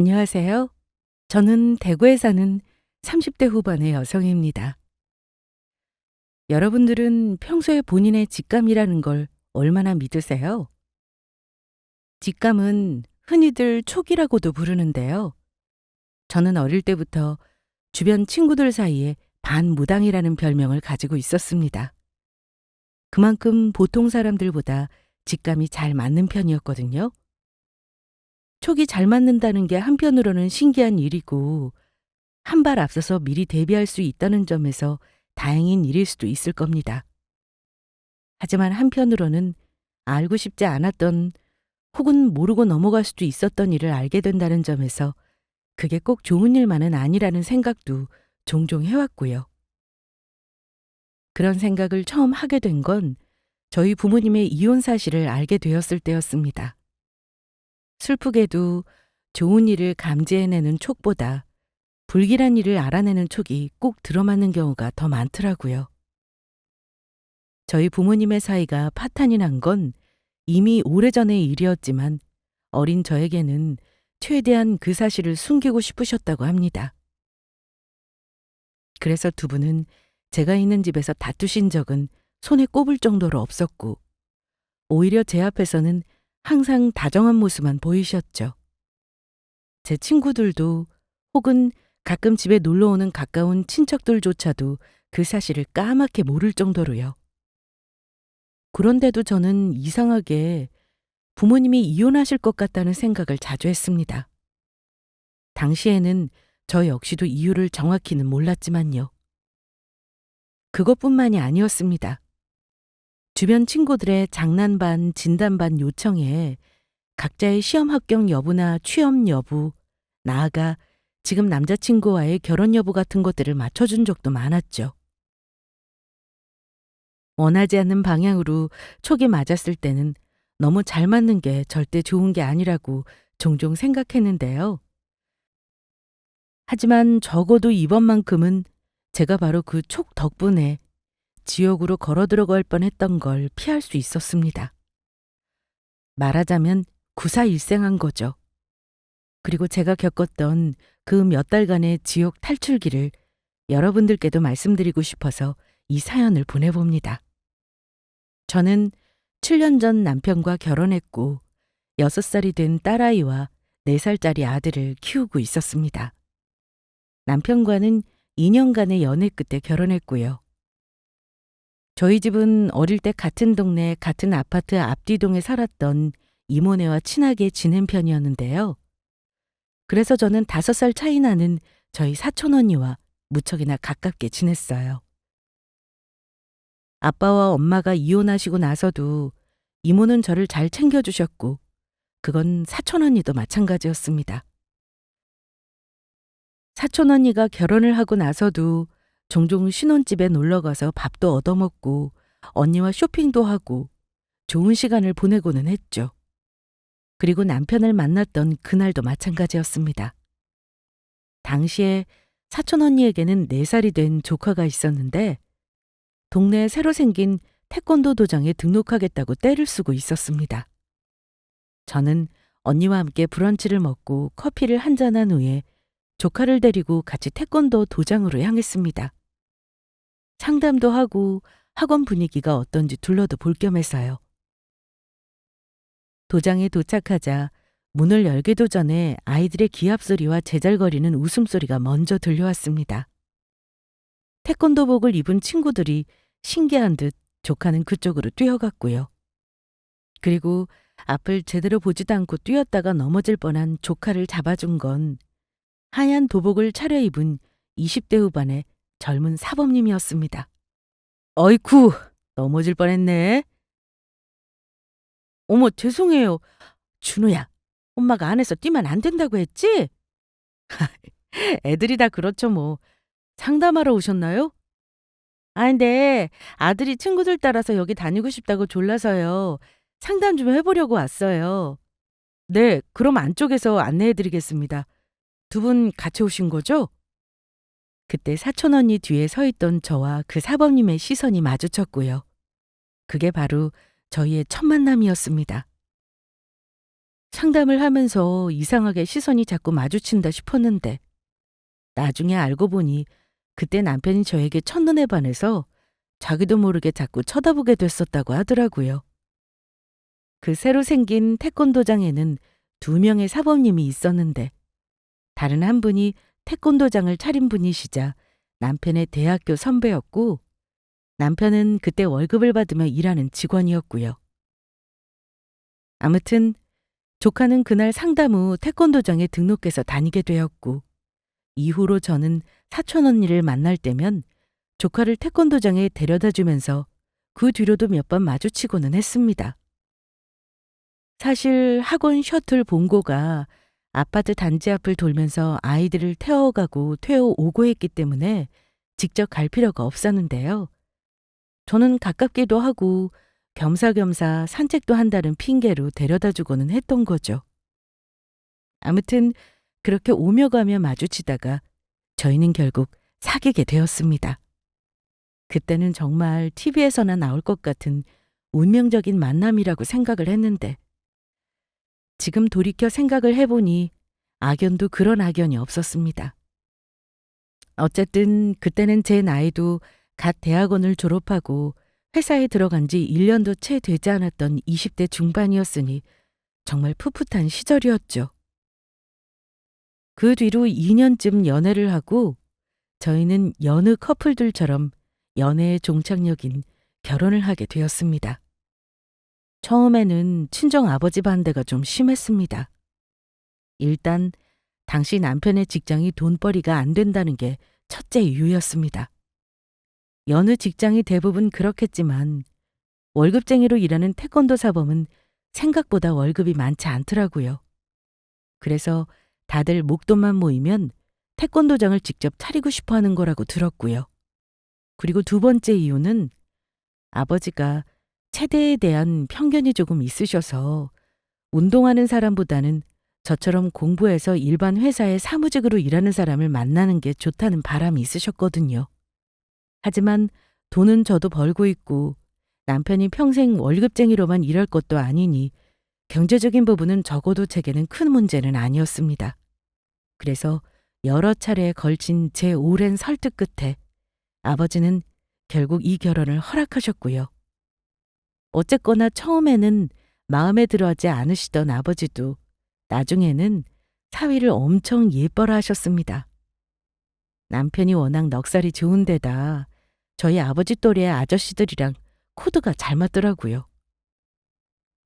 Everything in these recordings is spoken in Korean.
안녕하세요. 저는 대구에 사는 30대 후반의 여성입니다. 여러분들은 평소에 본인의 직감이라는 걸 얼마나 믿으세요? 직감은 흔히들 촉이라고도 부르는데요. 저는 어릴 때부터 주변 친구들 사이에 반무당이라는 별명을 가지고 있었습니다. 그만큼 보통 사람들보다 직감이 잘 맞는 편이었거든요. 촉이 잘 맞는다는 게 한편으로는 신기한 일이고, 한 발 앞서서 미리 대비할 수 있다는 점에서 다행인 일일 수도 있을 겁니다. 하지만 한편으로는 알고 싶지 않았던 혹은 모르고 넘어갈 수도 있었던 일을 알게 된다는 점에서 그게 꼭 좋은 일만은 아니라는 생각도 종종 해왔고요. 그런 생각을 처음 하게 된 건 저희 부모님의 이혼 사실을 알게 되었을 때였습니다. 슬프게도 좋은 일을 감지해내는 촉보다 불길한 일을 알아내는 촉이 꼭 들어맞는 경우가 더 많더라고요. 저희 부모님의 사이가 파탄이 난 건 이미 오래전의 일이었지만 어린 저에게는 최대한 그 사실을 숨기고 싶으셨다고 합니다. 그래서 두 분은 제가 있는 집에서 다투신 적은 손에 꼽을 정도로 없었고, 오히려 제 앞에서는 항상 다정한 모습만 보이셨죠. 제 친구들도 혹은 가끔 집에 놀러 오는 가까운 친척들조차도 그 사실을 까맣게 모를 정도로요. 그런데도 저는 이상하게 부모님이 이혼하실 것 같다는 생각을 자주 했습니다. 당시에는 저 역시도 이유를 정확히는 몰랐지만요. 그것뿐만이 아니었습니다. 주변 친구들의 장난 반, 진단 반 요청에 각자의 시험 합격 여부나 취업 여부, 나아가 지금 남자친구와의 결혼 여부 같은 것들을 맞춰준 적도 많았죠. 원하지 않는 방향으로 촉이 맞았을 때는 너무 잘 맞는 게 절대 좋은 게 아니라고 종종 생각했는데요. 하지만 적어도 이번만큼은 제가 바로 그 촉 덕분에 지옥으로 걸어 들어갈 뻔했던 걸 피할 수 있었습니다. 말하자면 구사일생한 거죠. 그리고 제가 겪었던 그 몇 달간의 지옥 탈출기를 여러분들께도 말씀드리고 싶어서 이 사연을 보내봅니다. 저는 7년 전 남편과 결혼했고 6살이 된 딸아이와 4살짜리 아들을 키우고 있었습니다. 남편과는 2년간의 연애 끝에 결혼했고요. 저희 집은 어릴 때 같은 동네 같은 아파트 앞뒤동에 살았던 이모네와 친하게 지낸 편이었는데요. 그래서 저는 5살 차이 나는 저희 사촌 언니와 무척이나 가깝게 지냈어요. 아빠와 엄마가 이혼하시고 나서도 이모는 저를 잘 챙겨주셨고, 그건 사촌 언니도 마찬가지였습니다. 사촌 언니가 결혼을 하고 나서도 종종 신혼집에 놀러 가서 밥도 얻어먹고 언니와 쇼핑도 하고 좋은 시간을 보내고는 했죠. 그리고 남편을 만났던 그날도 마찬가지였습니다. 당시에 사촌 언니에게는 4살이 된 조카가 있었는데 동네에 새로 생긴 태권도 도장에 등록하겠다고 떼를 쓰고 있었습니다. 저는 언니와 함께 브런치를 먹고 커피를 한잔한 후에 조카를 데리고 같이 태권도 도장으로 향했습니다. 상담도 하고 학원 분위기가 어떤지 둘러도 볼 겸해서요. 도장에 도착하자 문을 열기도 전에 아이들의 기합 소리와 제잘거리는 웃음소리가 먼저 들려왔습니다. 태권도복을 입은 친구들이 신기한 듯 조카는 그쪽으로 뛰어갔고요. 그리고 앞을 제대로 보지도 않고 뛰었다가 넘어질 뻔한 조카를 잡아준 건 하얀 도복을 차려입은 20대 후반의 젊은 사범님이었습니다. 어이쿠, 넘어질 뻔했네. 어머, 죄송해요. 준우야, 엄마가 안에서 뛰면 안 된다고 했지? 애들이 다 그렇죠 뭐. 상담하러 오셨나요? 근데 아들이 친구들 따라서 여기 다니고 싶다고 졸라서요. 상담 좀 해보려고 왔어요. 네, 그럼 안쪽에서 안내해드리겠습니다. 두 분 같이 오신 거죠? 그때 사촌 언니 뒤에 서 있던 저와 그 사범님의 시선이 마주쳤고요. 그게 바로 저희의 첫 만남이었습니다. 상담을 하면서 이상하게 시선이 자꾸 마주친다 싶었는데 나중에 알고 보니 그때 남편이 저에게 첫눈에 반해서 자기도 모르게 자꾸 쳐다보게 됐었다고 하더라고요. 그 새로 생긴 태권도장에는 2명의 사범님이 있었는데 다른 한 분이 태권도장을 차린 분이시자 남편의 대학교 선배였고 남편은 그때 월급을 받으며 일하는 직원이었고요. 아무튼 조카는 그날 상담 후 태권도장에 등록해서 다니게 되었고 이후로 저는 사촌 언니를 만날 때면 조카를 태권도장에 데려다 주면서 그 뒤로도 몇 번 마주치고는 했습니다. 사실 학원 셔틀 본고가 아파트 단지 앞을 돌면서 아이들을 태워가고 퇴워오고 했기 때문에 직접 갈 필요가 없었는데요. 저는 가깝기도 하고 겸사겸사 산책도 한다는 핑계로 데려다 주고는 했던 거죠. 아무튼 그렇게 오며 가며 마주치다가 저희는 결국 사귀게 되었습니다. 그때는 정말 TV에서나 나올 것 같은 운명적인 만남이라고 생각을 했는데 지금 돌이켜 생각을 해보니 악연도 그런 악연이 없었습니다. 어쨌든 그때는 제 나이도 갓 대학원을 졸업하고 회사에 들어간 지 1년도 채 되지 않았던 20대 중반이었으니 정말 풋풋한 시절이었죠. 그 뒤로 2년쯤 연애를 하고 저희는 여느 커플들처럼 연애의 종착역인 결혼을 하게 되었습니다. 처음에는 친정 아버지 반대가 좀 심했습니다. 일단 당시 남편의 직장이 돈벌이가 안 된다는 게 첫째 이유였습니다. 여느 직장이 대부분 그렇겠지만 월급쟁이로 일하는 태권도 사범은 생각보다 월급이 많지 않더라고요. 그래서 다들 목돈만 모이면 태권도장을 직접 차리고 싶어 하는 거라고 들었고요. 그리고 두 번째 이유는 아버지가 체대에 대한 편견이 조금 있으셔서 운동하는 사람보다는 저처럼 공부해서 일반 회사에 사무직으로 일하는 사람을 만나는 게 좋다는 바람이 있으셨거든요. 하지만 돈은 저도 벌고 있고 남편이 평생 월급쟁이로만 일할 것도 아니니 경제적인 부분은 적어도 제게는 큰 문제는 아니었습니다. 그래서 여러 차례에 걸친 제 오랜 설득 끝에 아버지는 결국 이 결혼을 허락하셨고요. 어쨌거나 처음에는 마음에 들어하지 않으시던 아버지도 나중에는 사위를 엄청 예뻐라 하셨습니다. 남편이 워낙 넉살이 좋은 데다 저희 아버지 또래의 아저씨들이랑 코드가 잘 맞더라고요.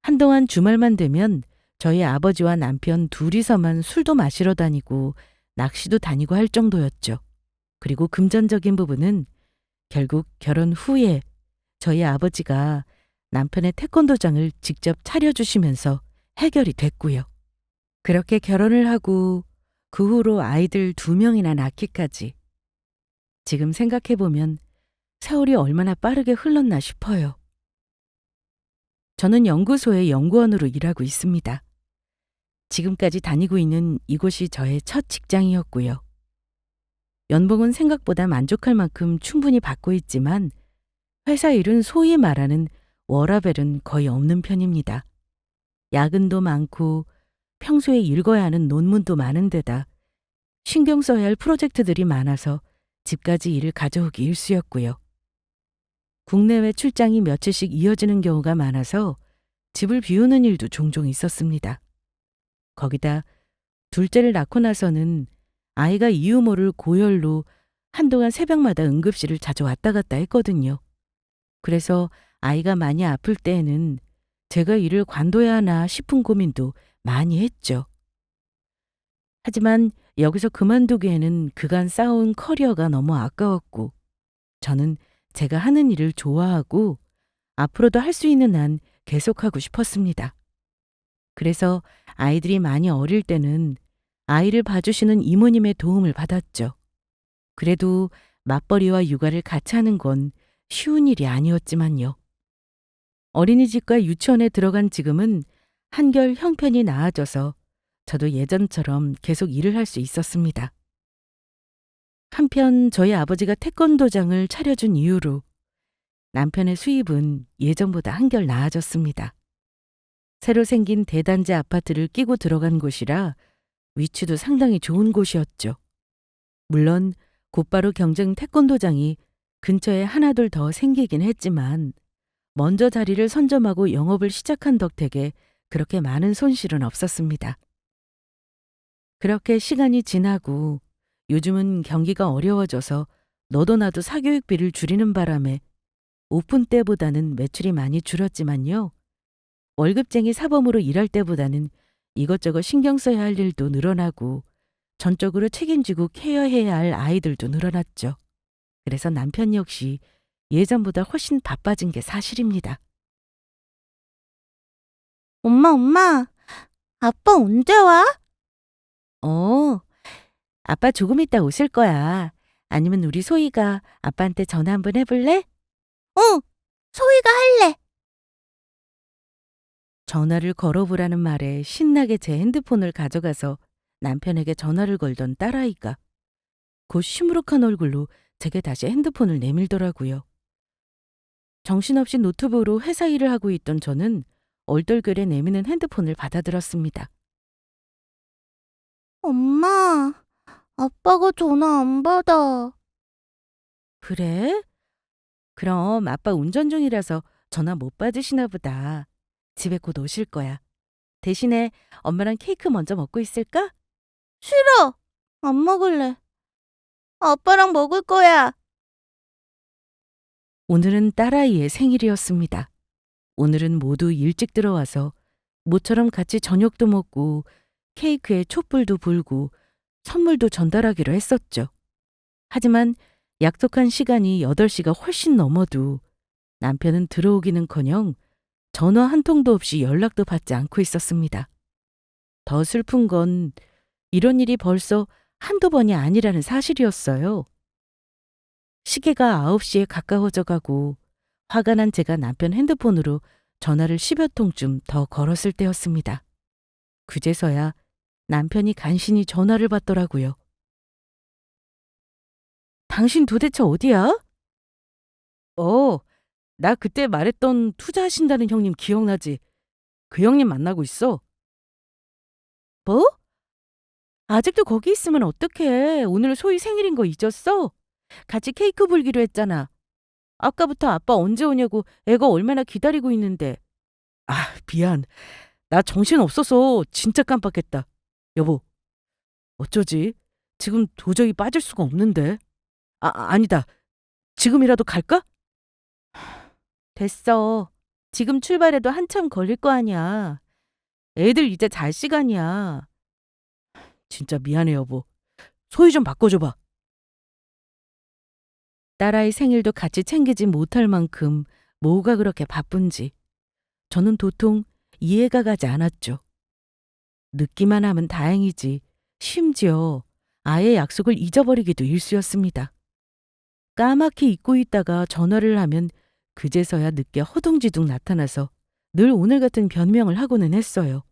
한동안 주말만 되면 저희 아버지와 남편 둘이서만 술도 마시러 다니고 낚시도 다니고 할 정도였죠. 그리고 금전적인 부분은 결국 결혼 후에 저희 아버지가 남편의 태권도장을 직접 차려주시면서 해결이 됐고요. 그렇게 결혼을 하고 그 후로 아이들 2명이나 낳기까지 지금 생각해보면 세월이 얼마나 빠르게 흘렀나 싶어요. 저는 연구소의 연구원으로 일하고 있습니다. 지금까지 다니고 있는 이곳이 저의 첫 직장이었고요. 연봉은 생각보다 만족할 만큼 충분히 받고 있지만 회사 일은 소위 말하는 워라밸은 거의 없는 편입니다. 야근도 많고 평소에 읽어야 하는 논문도 많은 데다 신경 써야 할 프로젝트들이 많아서 집까지 일을 가져오기 일쑤였고요. 국내외 출장이 며칠씩 이어지는 경우가 많아서 집을 비우는 일도 종종 있었습니다. 거기다 둘째를 낳고 나서는 아이가 이유 모를 고열로 한동안 새벽마다 응급실을 자주 왔다 갔다 했거든요. 그래서 아이가 많이 아플 때에는 제가 일을 관둬야 하나 싶은 고민도 많이 했죠. 하지만 여기서 그만두기에는 그간 쌓아온 커리어가 너무 아까웠고 저는 제가 하는 일을 좋아하고 앞으로도 할 수 있는 한 계속하고 싶었습니다. 그래서 아이들이 많이 어릴 때는 아이를 봐주시는 이모님의 도움을 받았죠. 그래도 맞벌이와 육아를 같이 하는 건 쉬운 일이 아니었지만요. 어린이집과 유치원에 들어간 지금은 한결 형편이 나아져서 저도 예전처럼 계속 일을 할 수 있었습니다. 한편 저희 아버지가 태권도장을 차려준 이후로 남편의 수입은 예전보다 한결 나아졌습니다. 새로 생긴 대단지 아파트를 끼고 들어간 곳이라 위치도 상당히 좋은 곳이었죠. 물론 곧바로 경쟁 태권도장이 근처에 하나둘 더 생기긴 했지만 먼저 자리를 선점하고 영업을 시작한 덕택에 그렇게 많은 손실은 없었습니다. 그렇게 시간이 지나고 요즘은 경기가 어려워져서 너도 나도 사교육비를 줄이는 바람에 오픈 때보다는 매출이 많이 줄었지만요. 월급쟁이 사범으로 일할 때보다는 이것저것 신경 써야 할 일도 늘어나고 전적으로 책임지고 케어해야 할 아이들도 늘어났죠. 그래서 남편 역시 예전보다 훨씬 바빠진 게 사실입니다. 엄마, 아빠 언제 와? 어, 아빠 조금 있다 오실 거야. 아니면 우리 소희가 아빠한테 전화 한번 해볼래? 응, 소희가 할래. 전화를 걸어보라는 말에 신나게 제 핸드폰을 가져가서 남편에게 전화를 걸던 딸아이가 곧 시무룩한 얼굴로 제게 다시 핸드폰을 내밀더라고요. 정신없이 노트북으로 회사 일을 하고 있던 저는 얼떨결에 내미는 핸드폰을 받아들었습니다. 엄마, 아빠가 전화 안 받아. 그래? 그럼 아빠 운전 중이라서 전화 못 받으시나 보다. 집에 곧 오실 거야. 대신에 엄마랑 케이크 먼저 먹고 있을까? 싫어. 안 먹을래. 아빠랑 먹을 거야. 오늘은 딸아이의 생일이었습니다. 오늘은 모두 일찍 들어와서 모처럼 같이 저녁도 먹고 케이크에 촛불도 불고 선물도 전달하기로 했었죠. 하지만 약속한 시간이 8시가 훨씬 넘어도 남편은 들어오기는커녕 전화 한 통도 없이 연락도 받지 않고 있었습니다. 더 슬픈 건 이런 일이 벌써 한두 번이 아니라는 사실이었어요. 시계가 9시에 가까워져 가고 화가 난 제가 남편 핸드폰으로 전화를 10여 통쯤 더 걸었을 때였습니다. 그제서야 남편이 간신히 전화를 받더라고요. 당신 도대체 어디야? 나 그때 말했던 투자하신다는 형님 기억나지? 그 형님 만나고 있어. 뭐? 아직도 거기 있으면 어떡해. 오늘 소희 생일인 거 잊었어? 같이 케이크 불기로 했잖아. 아까부터 아빠 언제 오냐고 애가 얼마나 기다리고 있는데. 아, 미안. 나 정신 없어서 진짜 깜빡했다. 여보, 어쩌지? 지금 도저히 빠질 수가 없는데. 아니다. 지금이라도 갈까? 됐어. 지금 출발해도 한참 걸릴 거 아니야. 애들 이제 잘 시간이야. 진짜 미안해, 여보. 소희 좀 바꿔줘봐. 딸아이 생일도 같이 챙기지 못할 만큼 뭐가 그렇게 바쁜지 저는 도통 이해가 가지 않았죠. 늦기만 하면 다행이지. 심지어 아예 약속을 잊어버리기도 일쑤였습니다. 까맣게 잊고 있다가 전화를 하면 그제서야 늦게 허둥지둥 나타나서 늘 오늘 같은 변명을 하고는 했어요.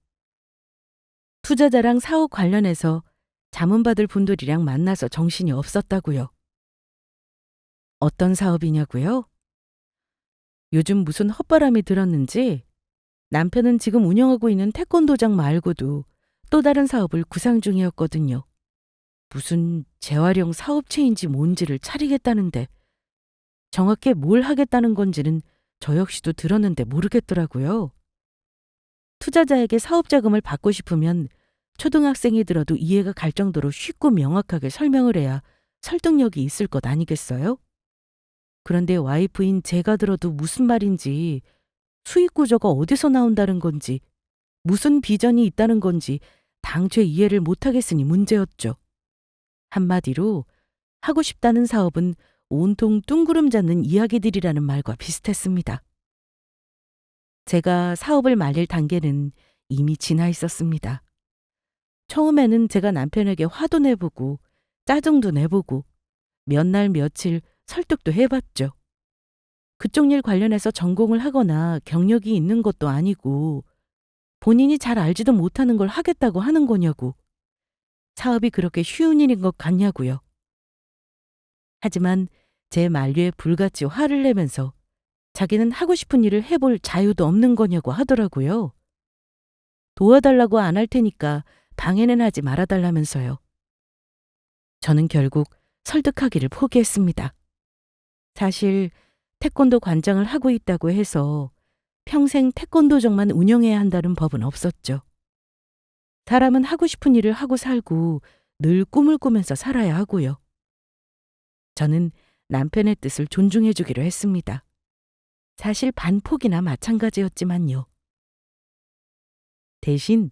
투자자랑 사업 관련해서 자문받을 분들이랑 만나서 정신이 없었다고요. 어떤 사업이냐고요? 요즘 무슨 헛바람이 들었는지 남편은 지금 운영하고 있는 태권도장 말고도 또 다른 사업을 구상 중이었거든요. 무슨 재활용 사업체인지 뭔지를 차리겠다는데 정확히 뭘 하겠다는 건지는 저 역시도 들었는데 모르겠더라고요. 투자자에게 사업 자금을 받고 싶으면 초등학생이 들어도 이해가 갈 정도로 쉽고 명확하게 설명을 해야 설득력이 있을 것 아니겠어요? 그런데 와이프인 제가 들어도 무슨 말인지 수익 구조가 어디서 나온다는 건지 무슨 비전이 있다는 건지 당최 이해를 못하겠으니 문제였죠. 한마디로 하고 싶다는 사업은 온통 뚱구름 잡는 이야기들이라는 말과 비슷했습니다. 제가 사업을 말릴 단계는 이미 지나 있었습니다. 처음에는 제가 남편에게 화도 내보고 짜증도 내보고 몇 날 며칠 설득도 해봤죠. 그쪽 일 관련해서 전공을 하거나 경력이 있는 것도 아니고 본인이 잘 알지도 못하는 걸 하겠다고 하는 거냐고. 사업이 그렇게 쉬운 일인 것 같냐고요. 하지만 제 만류에 불같이 화를 내면서 자기는 하고 싶은 일을 해볼 자유도 없는 거냐고 하더라고요. 도와달라고 안 할 테니까 방해는 하지 말아달라면서요. 저는 결국 설득하기를 포기했습니다. 사실 태권도 관장을 하고 있다고 해서 평생 태권도장만 운영해야 한다는 법은 없었죠. 사람은 하고 싶은 일을 하고 살고 늘 꿈을 꾸면서 살아야 하고요. 저는 남편의 뜻을 존중해 주기로 했습니다. 사실 반폭이나 마찬가지였지만요. 대신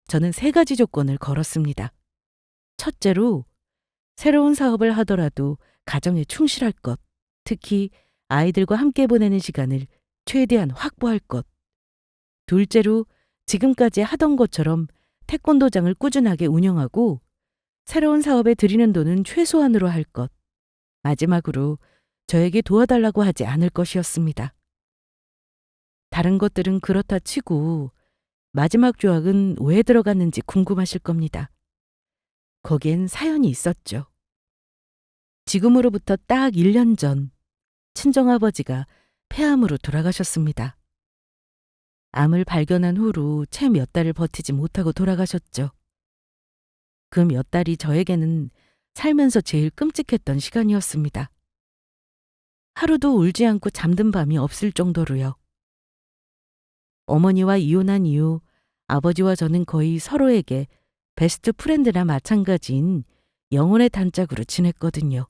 저는 3가지 조건을 걸었습니다. 첫째로 새로운 사업을 하더라도 가정에 충실할 것, 특히 아이들과 함께 보내는 시간을 최대한 확보할 것. 둘째로 지금까지 하던 것처럼 태권도장을 꾸준하게 운영하고 새로운 사업에 들이는 돈은 최소한으로 할 것. 마지막으로 저에게 도와달라고 하지 않을 것이었습니다. 다른 것들은 그렇다 치고 마지막 조항은 왜 들어갔는지 궁금하실 겁니다. 거기엔 사연이 있었죠. 지금으로부터 딱 1년 전 친정아버지가 폐암으로 돌아가셨습니다. 암을 발견한 후로 채 몇 달을 버티지 못하고 돌아가셨죠. 그 몇 달이 저에게는 살면서 제일 끔찍했던 시간이었습니다. 하루도 울지 않고 잠든 밤이 없을 정도로요. 어머니와 이혼한 이후 아버지와 저는 거의 서로에게 베스트 프렌드나 마찬가지인 영혼의 단짝으로 지냈거든요.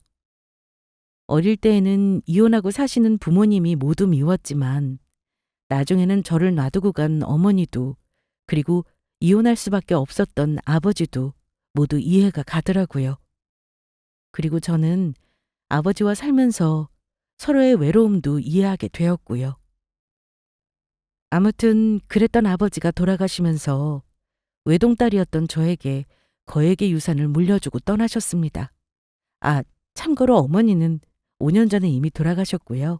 어릴 때에는 이혼하고 사시는 부모님이 모두 미웠지만 나중에는 저를 놔두고 간 어머니도 그리고 이혼할 수밖에 없었던 아버지도 모두 이해가 가더라고요. 그리고 저는 아버지와 살면서 서로의 외로움도 이해하게 되었고요. 아무튼 그랬던 아버지가 돌아가시면서 외동딸이었던 저에게 거액의 유산을 물려주고 떠나셨습니다. 아, 참고로 어머니는 5년 전에 이미 돌아가셨고요.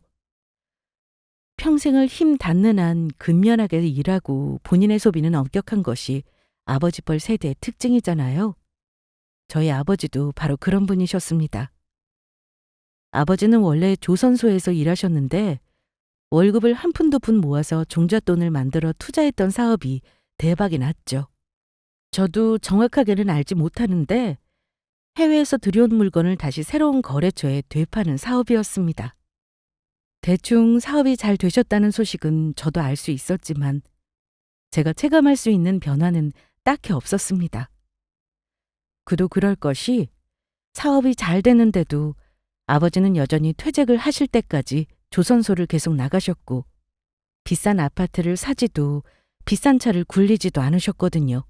평생을 힘 닿는 한 근면하게 일하고 본인의 소비는 엄격한 것이 아버지뻘 세대의 특징이잖아요. 저희 아버지도 바로 그런 분이셨습니다. 아버지는 원래 조선소에서 일하셨는데 월급을 한 푼 두 푼 모아서 종잣돈을 만들어 투자했던 사업이 대박이 났죠. 저도 정확하게는 알지 못하는데 해외에서 들여온 물건을 다시 새로운 거래처에 되파는 사업이었습니다. 대충 사업이 잘 되셨다는 소식은 저도 알 수 있었지만 제가 체감할 수 있는 변화는 딱히 없었습니다. 그도 그럴 것이 사업이 잘 되는데도 아버지는 여전히 퇴직을 하실 때까지 조선소를 계속 나가셨고 비싼 아파트를 사지도 비싼 차를 굴리지도 않으셨거든요.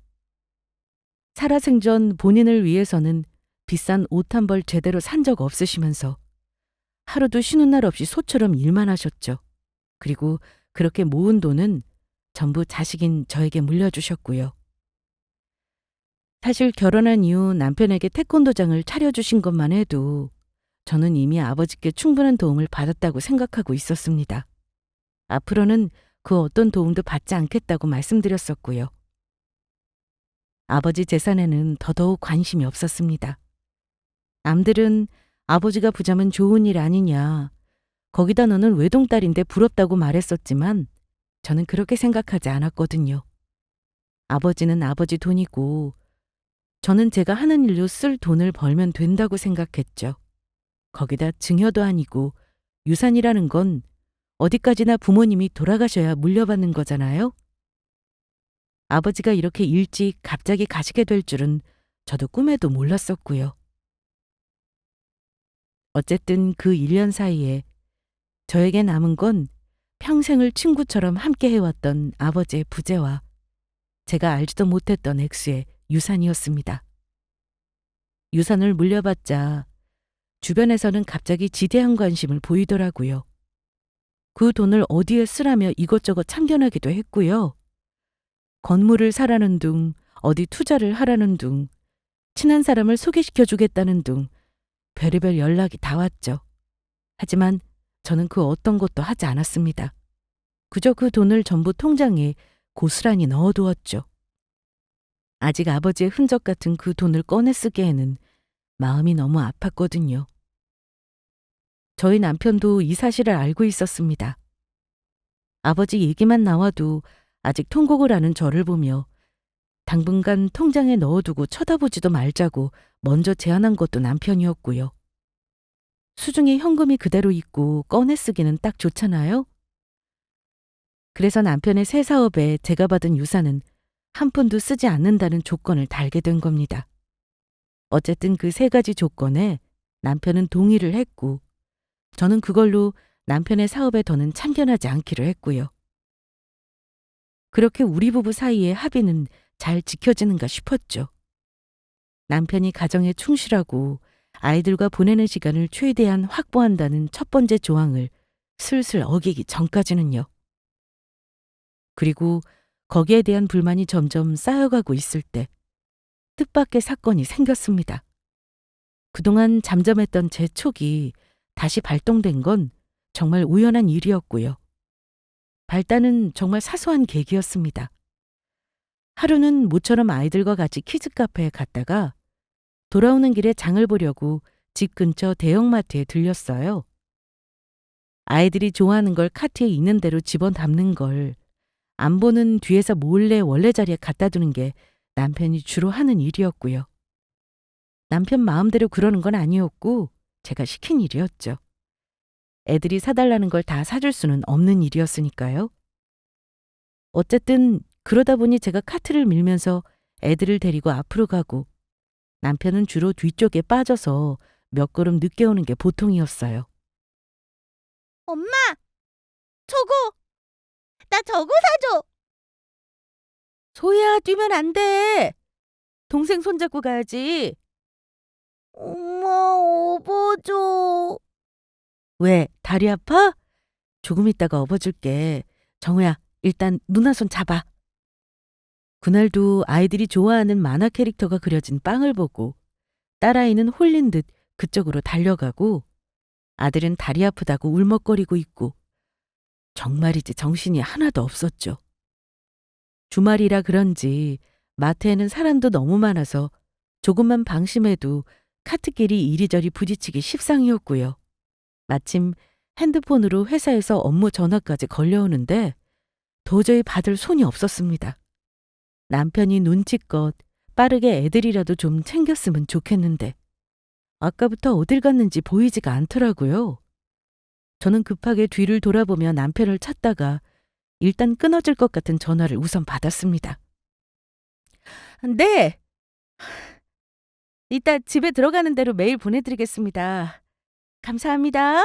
살아생전 본인을 위해서는 비싼 옷 한 벌 제대로 산 적 없으시면서 하루도 쉬는 날 없이 소처럼 일만 하셨죠. 그리고 그렇게 모은 돈은 전부 자식인 저에게 물려주셨고요. 사실 결혼한 이후 남편에게 태권도장을 차려주신 것만 해도 저는 이미 아버지께 충분한 도움을 받았다고 생각하고 있었습니다. 앞으로는 그 어떤 도움도 받지 않겠다고 말씀드렸었고요. 아버지 재산에는 더더욱 관심이 없었습니다. 남들은 아버지가 부자면 좋은 일 아니냐, 거기다 너는 외동딸인데 부럽다고 말했었지만 저는 그렇게 생각하지 않았거든요. 아버지는 아버지 돈이고 저는 제가 하는 일로 쓸 돈을 벌면 된다고 생각했죠. 거기다 증여도 아니고 유산이라는 건 어디까지나 부모님이 돌아가셔야 물려받는 거잖아요. 아버지가 이렇게 일찍 갑자기 가시게 될 줄은 저도 꿈에도 몰랐었고요. 어쨌든 그 1년 사이에 저에게 남은 건 평생을 친구처럼 함께 해왔던 아버지의 부재와 제가 알지도 못했던 액수의 유산이었습니다. 유산을 물려받자 주변에서는 갑자기 지대한 관심을 보이더라고요. 그 돈을 어디에 쓰라며 이것저것 참견하기도 했고요. 건물을 사라는 둥, 어디 투자를 하라는 둥, 친한 사람을 소개시켜 주겠다는 둥, 별의별 연락이 다 왔죠. 하지만 저는 그 어떤 것도 하지 않았습니다. 그저 그 돈을 전부 통장에 고스란히 넣어두었죠. 아직 아버지의 흔적 같은 그 돈을 꺼내 쓰기에는 마음이 너무 아팠거든요. 저희 남편도 이 사실을 알고 있었습니다. 아버지 얘기만 나와도 아직 통곡을 하는 저를 보며 당분간 통장에 넣어두고 쳐다보지도 말자고 먼저 제안한 것도 남편이었고요. 수중에 현금이 그대로 있고 꺼내 쓰기는 딱 좋잖아요. 그래서 남편의 새 사업에 제가 받은 유산은 한 푼도 쓰지 않는다는 조건을 달게 된 겁니다. 어쨌든 그 세 가지 조건에 남편은 동의를 했고 저는 그걸로 남편의 사업에 더는 참견하지 않기로 했고요. 그렇게 우리 부부 사이의 합의는 잘 지켜지는가 싶었죠. 남편이 가정에 충실하고 아이들과 보내는 시간을 최대한 확보한다는 첫 번째 조항을 슬슬 어기기 전까지는요. 그리고 거기에 대한 불만이 점점 쌓여가고 있을 때 뜻밖의 사건이 생겼습니다. 그동안 잠잠했던 제 촉이 다시 발동된 건 정말 우연한 일이었고요. 발단은 정말 사소한 계기였습니다. 하루는 모처럼 아이들과 같이 키즈 카페에 갔다가 돌아오는 길에 장을 보려고 집 근처 대형마트에 들렸어요. 아이들이 좋아하는 걸 카트에 있는 대로 집어담는 걸 안 보는 뒤에서 몰래 원래 자리에 갖다 두는 게 남편이 주로 하는 일이었고요. 남편 마음대로 그러는 건 아니었고 제가 시킨 일이었죠. 애들이 사달라는 걸 다 사줄 수는 없는 일이었으니까요. 어쨌든 그러다 보니 제가 카트를 밀면서 애들을 데리고 앞으로 가고 남편은 주로 뒤쪽에 빠져서 몇 걸음 늦게 오는 게 보통이었어요. 엄마! 저거! 나 저거 사줘! 소희야, 뛰면 안 돼. 동생 손잡고 가야지. 엄마, 업어줘. 왜, 다리 아파? 조금 있다가 업어줄게. 정우야, 일단 누나 손 잡아. 그날도 아이들이 좋아하는 만화 캐릭터가 그려진 빵을 보고 딸아이는 홀린 듯 그쪽으로 달려가고 아들은 다리 아프다고 울먹거리고 있고 정말이지 정신이 하나도 없었죠. 주말이라 그런지 마트에는 사람도 너무 많아서 조금만 방심해도 카트끼리 이리저리 부딪히기 십상이었고요. 마침 핸드폰으로 회사에서 업무 전화까지 걸려오는데 도저히 받을 손이 없었습니다. 남편이 눈치껏 빠르게 애들이라도 좀 챙겼으면 좋겠는데 아까부터 어딜 갔는지 보이지가 않더라고요. 저는 급하게 뒤를 돌아보며 남편을 찾다가 일단 끊어질 것 같은 전화를 우선 받았습니다. 네. 이따 집에 들어가는 대로 메일 보내드리겠습니다. 감사합니다.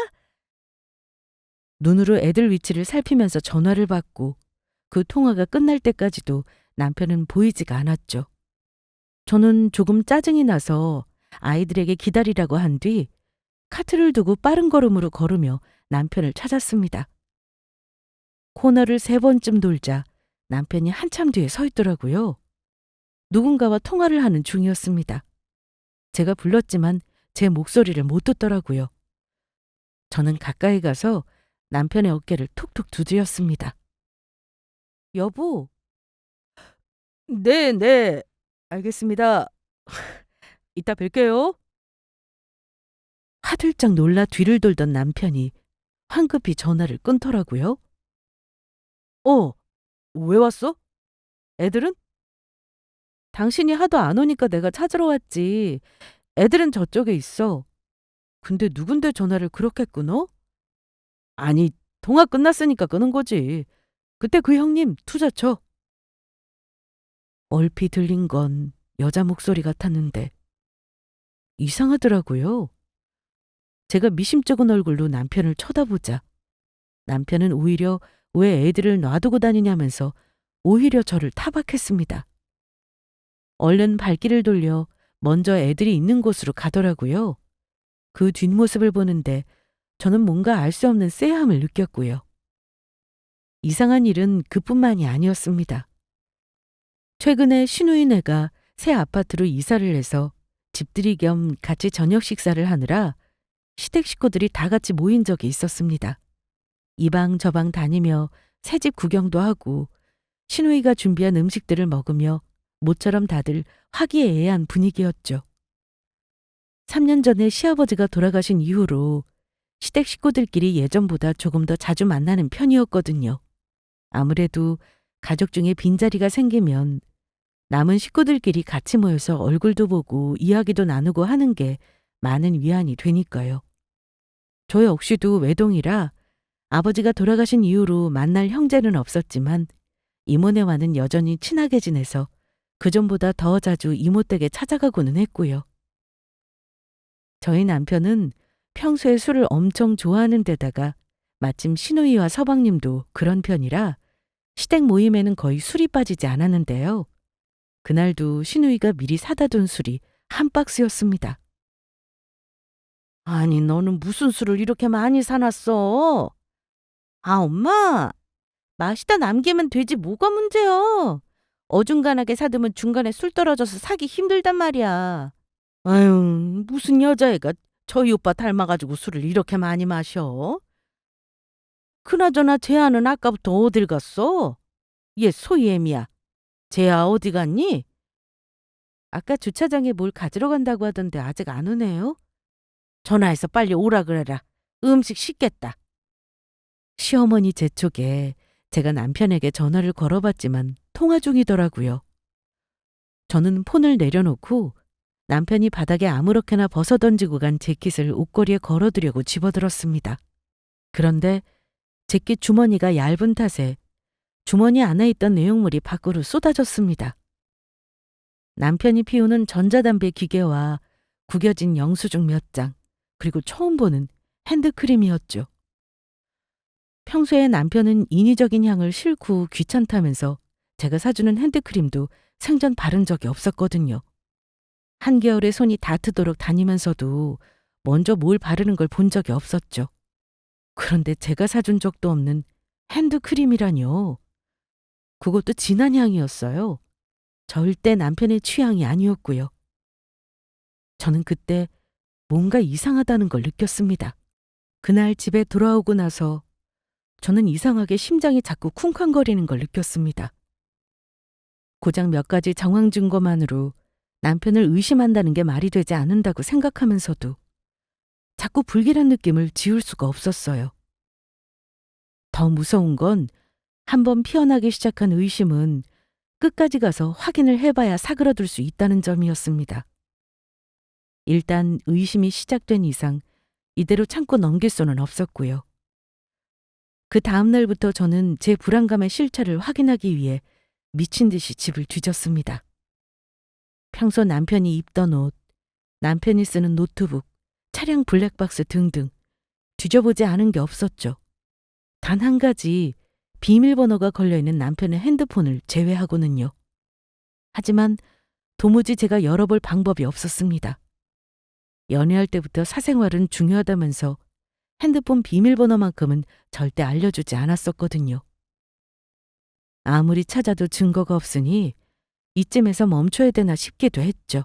눈으로 애들 위치를 살피면서 전화를 받고 그 통화가 끝날 때까지도 남편은 보이지가 않았죠. 저는 조금 짜증이 나서 아이들에게 기다리라고 한 뒤 카트를 두고 빠른 걸음으로 걸으며 남편을 찾았습니다. 코너를 3번쯤 돌자 남편이 한참 뒤에 서 있더라고요. 누군가와 통화를 하는 중이었습니다. 제가 불렀지만 제 목소리를 못 듣더라고요. 저는 가까이 가서 남편의 어깨를 툭툭 두드렸습니다. 여보. 네. 알겠습니다. 이따 뵐게요. 화들짝 놀라 뒤를 돌던 남편이 황급히 전화를 끊더라고요. 왜 왔어? 애들은? 당신이 하도 안 오니까 내가 찾으러 왔지. 애들은 저쪽에 있어. 근데 누군데 전화를 그렇게 끊어? 아니, 통화 끝났으니까 끄는 거지. 그때 그 형님 투자쳐. 얼핏 들린 건 여자 목소리 같았는데 이상하더라고요. 제가 미심쩍은 얼굴로 남편을 쳐다보자 남편은 오히려 왜 애들을 놔두고 다니냐면서 오히려 저를 타박했습니다. 얼른 발길을 돌려 먼저 애들이 있는 곳으로 가더라고요. 그 뒷모습을 보는데 저는 뭔가 알 수 없는 쎄함을 느꼈고요. 이상한 일은 그뿐만이 아니었습니다. 최근에 시누이네가 새 아파트로 이사를 해서 집들이 겸 같이 저녁 식사를 하느라 시댁 식구들이 다 같이 모인 적이 있었습니다. 이 방 저 방 다니며 새집 구경도 하고 시누이가 준비한 음식들을 먹으며 모처럼 다들 화기애애한 분위기였죠. 3년 전에 시아버지가 돌아가신 이후로 시댁 식구들끼리 예전보다 조금 더 자주 만나는 편이었거든요. 아무래도 가족 중에 빈자리가 생기면 남은 식구들끼리 같이 모여서 얼굴도 보고 이야기도 나누고 하는 게 많은 위안이 되니까요. 저 역시도 외동이라 아버지가 돌아가신 이후로 만날 형제는 없었지만 이모네와는 여전히 친하게 지내서 그전보다 더 자주 이모 댁에 찾아가고는 했고요. 저희 남편은 평소에 술을 엄청 좋아하는 데다가 마침 시누이와 서방님도 그런 편이라 시댁 모임에는 거의 술이 빠지지 않았는데요. 그날도 시누이가 미리 사다 둔 술이 한 박스였습니다. 아니, 너는 무슨 술을 이렇게 많이 사놨어? 아, 엄마, 마시다 남기면 되지 뭐가 문제야. 어중간하게 사두면 중간에 술 떨어져서 사기 힘들단 말이야. 아유, 무슨 여자애가 저희 오빠 닮아가지고 술을 이렇게 많이 마셔? 그나저나 재아는 아까부터 어딜 갔어? 얘 소희애미야. 재아 어디 갔니? 아까 주차장에 뭘 가지러 간다고 하던데 아직 안 오네요? 전화해서 빨리 오라 그래라. 음식 식겠다. 시어머니 재촉에 제가 남편에게 전화를 걸어봤지만 통화 중이더라고요. 저는 폰을 내려놓고 남편이 바닥에 아무렇게나 벗어던지고 간 재킷을 옷걸이에 걸어두려고 집어들었습니다. 그런데 재킷 주머니가 얇은 탓에 주머니 안에 있던 내용물이 밖으로 쏟아졌습니다. 남편이 피우는 전자담배 기계와 구겨진 영수증 몇 장, 그리고 처음 보는 핸드크림이었죠. 평소에 남편은 인위적인 향을 싫고 귀찮다면서 제가 사주는 핸드크림도 생전 바른 적이 없었거든요. 한겨울에 손이 닿트도록 다니면서도 먼저 뭘 바르는 걸 본 적이 없었죠. 그런데 제가 사준 적도 없는 핸드크림이라뇨. 그것도 진한 향이었어요. 절대 남편의 취향이 아니었고요. 저는 그때 뭔가 이상하다는 걸 느꼈습니다. 그날 집에 돌아오고 나서 저는 이상하게 심장이 자꾸 쿵쾅거리는 걸 느꼈습니다. 고작 몇 가지 정황 증거만으로 남편을 의심한다는 게 말이 되지 않는다고 생각하면서도 자꾸 불길한 느낌을 지울 수가 없었어요. 더 무서운 건 한번 피어나기 시작한 의심은 끝까지 가서 확인을 해봐야 사그러들 수 있다는 점이었습니다. 일단 의심이 시작된 이상 이대로 참고 넘길 수는 없었고요. 그 다음 날부터 저는 제 불안감의 실체를 확인하기 위해 미친 듯이 집을 뒤졌습니다. 평소 남편이 입던 옷, 남편이 쓰는 노트북, 차량 블랙박스 등등 뒤져보지 않은 게 없었죠. 단 한 가지 비밀번호가 걸려있는 남편의 핸드폰을 제외하고는요. 하지만 도무지 제가 열어볼 방법이 없었습니다. 연애할 때부터 사생활은 중요하다면서 핸드폰 비밀번호만큼은 절대 알려주지 않았었거든요. 아무리 찾아도 증거가 없으니 이쯤에서 멈춰야 되나 싶기도 했죠.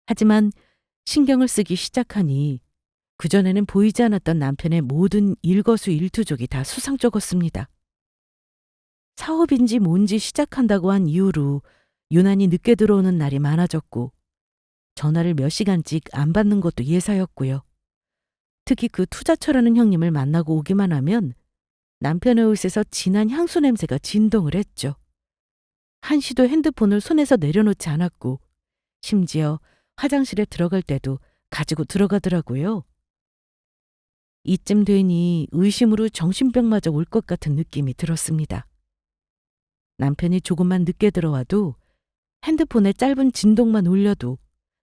하지만 신경을 쓰기 시작하니 그전에는 보이지 않았던 남편의 모든 일거수일투족이 다 수상쩍었습니다. 사업인지 뭔지 시작한다고 한 이후로 유난히 늦게 들어오는 날이 많아졌고 전화를 몇 시간씩 안 받는 것도 예사였고요. 특히 그 투자처라는 형님을 만나고 오기만 하면 남편의 옷에서 진한 향수 냄새가 진동을 했죠. 한시도 핸드폰을 손에서 내려놓지 않았고 심지어 화장실에 들어갈 때도 가지고 들어가더라고요. 이쯤 되니 의심으로 정신병마저 올 것 같은 느낌이 들었습니다. 남편이 조금만 늦게 들어와도 핸드폰에 짧은 진동만 울려도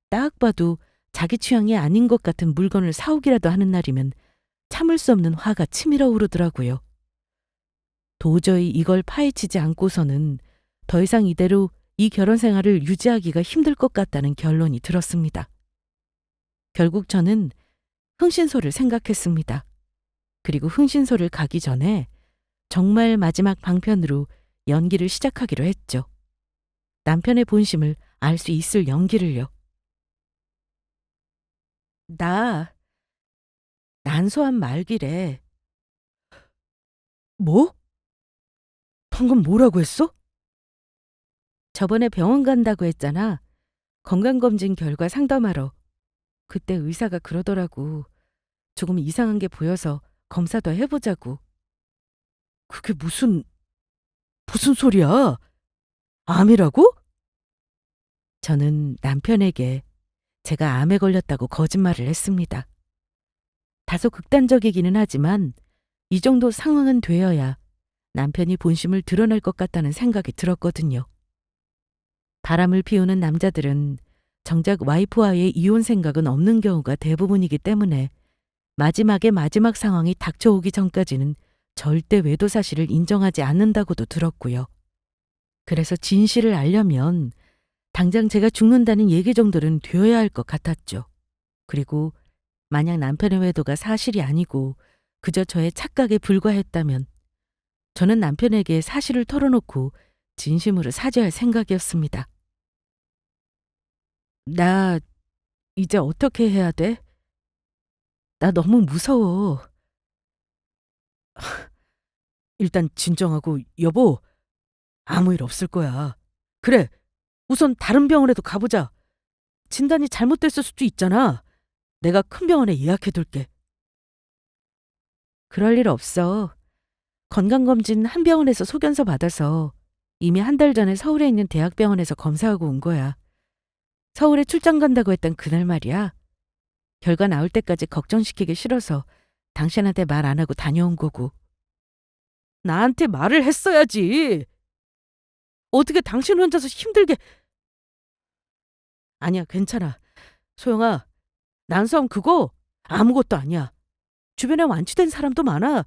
딱 봐도 자기 취향이 아닌 것 같은 물건을 사오기라도 하는 날이면 참을 수 없는 화가 치밀어 오르더라고요. 도저히 이걸 파헤치지 않고서는 더 이상 이대로 이 결혼 생활을 유지하기가 힘들 것 같다는 결론이 들었습니다. 결국 저는 흥신소를 생각했습니다. 그리고 흥신소를 가기 전에 정말 마지막 방편으로 연기를 시작하기로 했죠. 남편의 본심을 알 수 있을 연기를요. 나 난소암 말기래. 뭐? 방금 뭐라고 했어? 저번에 병원 간다고 했잖아. 건강검진 결과 상담하러. 그때 의사가 그러더라고. 조금 이상한 게 보여서 검사 더 해보자고. 그게 무슨 소리야? 암이라고? 저는 남편에게 제가 암에 걸렸다고 거짓말을 했습니다. 다소 극단적이기는 하지만 이 정도 상황은 되어야 남편이 본심을 드러낼 것 같다는 생각이 들었거든요. 바람을 피우는 남자들은 정작 와이프와의 이혼 생각은 없는 경우가 대부분이기 때문에 마지막에 마지막 상황이 닥쳐오기 전까지는 절대 외도 사실을 인정하지 않는다고도 들었고요. 그래서 진실을 알려면 당장 제가 죽는다는 얘기 정도는 되어야 할 것 같았죠. 그리고 만약 남편의 외도가 사실이 아니고 그저 저의 착각에 불과했다면 저는 남편에게 사실을 털어놓고 진심으로 사죄할 생각이었습니다. 나 이제 어떻게 해야 돼? 나 너무 무서워. 일단 진정하고 여보, 아무 일 없을 거야. 그래, 우선 다른 병원에도 가보자. 진단이 잘못됐을 수도 있잖아. 내가 큰 병원에 예약해둘게. 그럴 일 없어. 건강검진 한 병원에서 소견서 받아서 이미 한 달 전에 서울에 있는 대학병원에서 검사하고 온 거야. 서울에 출장 간다고 했던 그날 말이야. 결과 나올 때까지 걱정시키기 싫어서 당신한테 말 안 하고 다녀온 거고. 나한테 말을 했어야지. 어떻게 당신 혼자서 힘들게. 아니야, 괜찮아. 소영아, 난소암 그거 아무것도 아니야. 주변에 완치된 사람도 많아.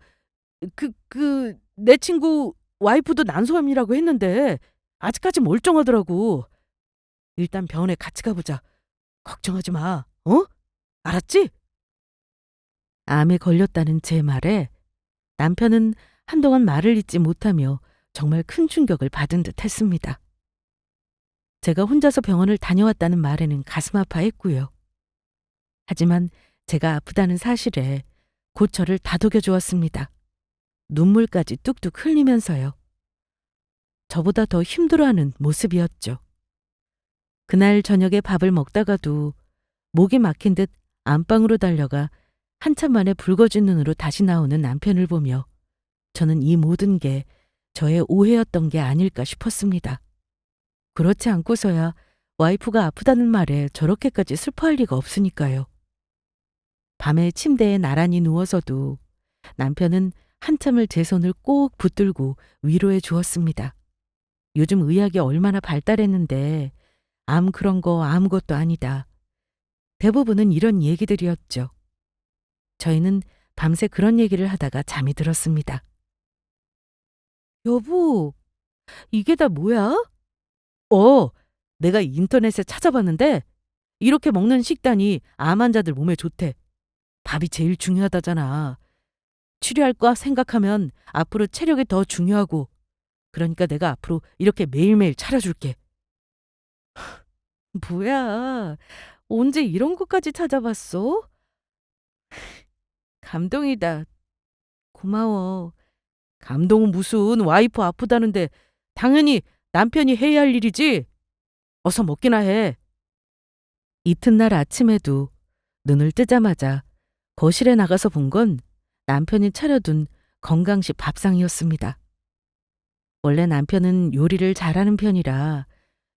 내 친구 와이프도 난소암이라고 했는데 아직까지 멀쩡하더라고. 일단 병원에 같이 가보자. 걱정하지 마. 어? 알았지? 암에 걸렸다는 제 말에 남편은 한동안 말을 잇지 못하며 정말 큰 충격을 받은 듯 했습니다. 제가 혼자서 병원을 다녀왔다는 말에는 가슴 아파했고요. 하지만 제가 아프다는 사실에 곧 저를 다독여 주었습니다. 눈물까지 뚝뚝 흘리면서요. 저보다 더 힘들어하는 모습이었죠. 그날 저녁에 밥을 먹다가도 목이 막힌 듯 안방으로 달려가 한참 만에 붉어진 눈으로 다시 나오는 남편을 보며 저는 이 모든 게 저의 오해였던 게 아닐까 싶었습니다. 그렇지 않고서야 와이프가 아프다는 말에 저렇게까지 슬퍼할 리가 없으니까요. 밤에 침대에 나란히 누워서도 남편은 한참을 제 손을 꼭 붙들고 위로해 주었습니다. 요즘 의학이 얼마나 발달했는데 암 그런 거 아무것도 아니다. 대부분은 이런 얘기들이었죠. 저희는 밤새 그런 얘기를 하다가 잠이 들었습니다. 여보, 이게 다 뭐야? 내가 인터넷에 찾아봤는데 이렇게 먹는 식단이 암 환자들 몸에 좋대. 밥이 제일 중요하다잖아. 치료할 거 생각하면 앞으로 체력이 더 중요하고 그러니까 내가 앞으로 이렇게 매일매일 차려줄게. 뭐야, 언제 이런 것까지 찾아봤어? 감동이다. 고마워. 감동은 무슨 와이프 아프다는데 당연히 남편이 해야 할 일이지. 어서 먹기나 해. 이튿날 아침에도 눈을 뜨자마자 거실에 나가서 본 건 남편이 차려둔 건강식 밥상이었습니다. 원래 남편은 요리를 잘하는 편이라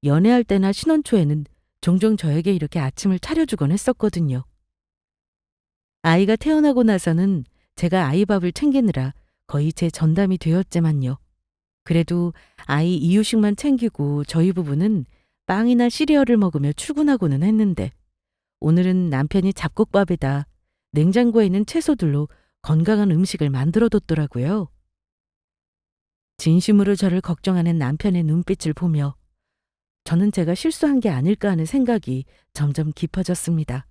연애할 때나 신혼 초에는 종종 저에게 이렇게 아침을 차려주곤 했었거든요. 아이가 태어나고 나서는 제가 아이 밥을 챙기느라 거의 제 전담이 되었지만요. 그래도 아이 이유식만 챙기고 저희 부부는 빵이나 시리얼을 먹으며 출근하고는 했는데 오늘은 남편이 잡곡밥에다 냉장고에 있는 채소들로 건강한 음식을 만들어뒀더라고요. 진심으로 저를 걱정하는 남편의 눈빛을 보며 저는 제가 실수한 게 아닐까 하는 생각이 점점 깊어졌습니다.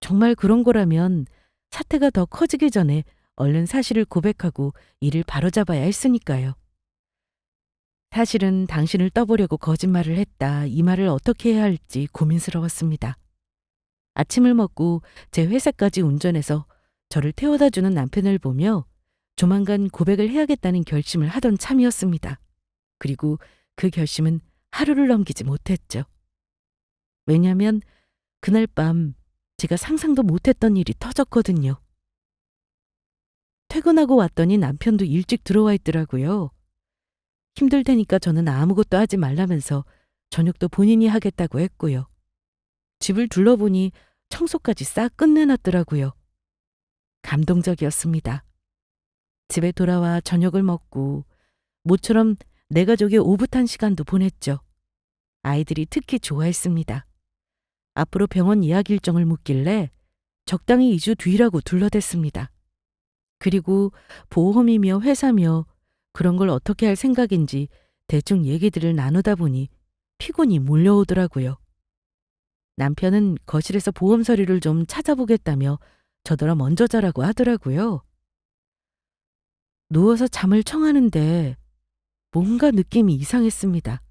정말 그런 거라면 사태가 더 커지기 전에 얼른 사실을 고백하고 일을 바로잡아야 했으니까요. 사실은 당신을 떠보려고 거짓말을 했다. 이 말을 어떻게 해야 할지 고민스러웠습니다. 아침을 먹고 제 회사까지 운전해서 저를 태워다 주는 남편을 보며 조만간 고백을 해야겠다는 결심을 하던 참이었습니다. 그리고 그 결심은 하루를 넘기지 못했죠. 왜냐하면 그날 밤 제가 상상도 못했던 일이 터졌거든요. 퇴근하고 왔더니 남편도 일찍 들어와 있더라고요. 힘들 테니까 저는 아무것도 하지 말라면서 저녁도 본인이 하겠다고 했고요. 집을 둘러보니 청소까지 싹 끝내놨더라고요. 감동적이었습니다. 집에 돌아와 저녁을 먹고 모처럼 내 가족의 오붓한 시간도 보냈죠. 아이들이 특히 좋아했습니다. 앞으로 병원 예약 일정을 묻길래 적당히 2주 뒤라고 둘러댔습니다. 그리고 보험이며 회사며 그런 걸 어떻게 할 생각인지 대충 얘기들을 나누다 보니 피곤이 몰려오더라고요. 남편은 거실에서 보험 서류를 좀 찾아보겠다며 저더러 먼저 자라고 하더라고요. 누워서 잠을 청하는데 뭔가 느낌이 이상했습니다.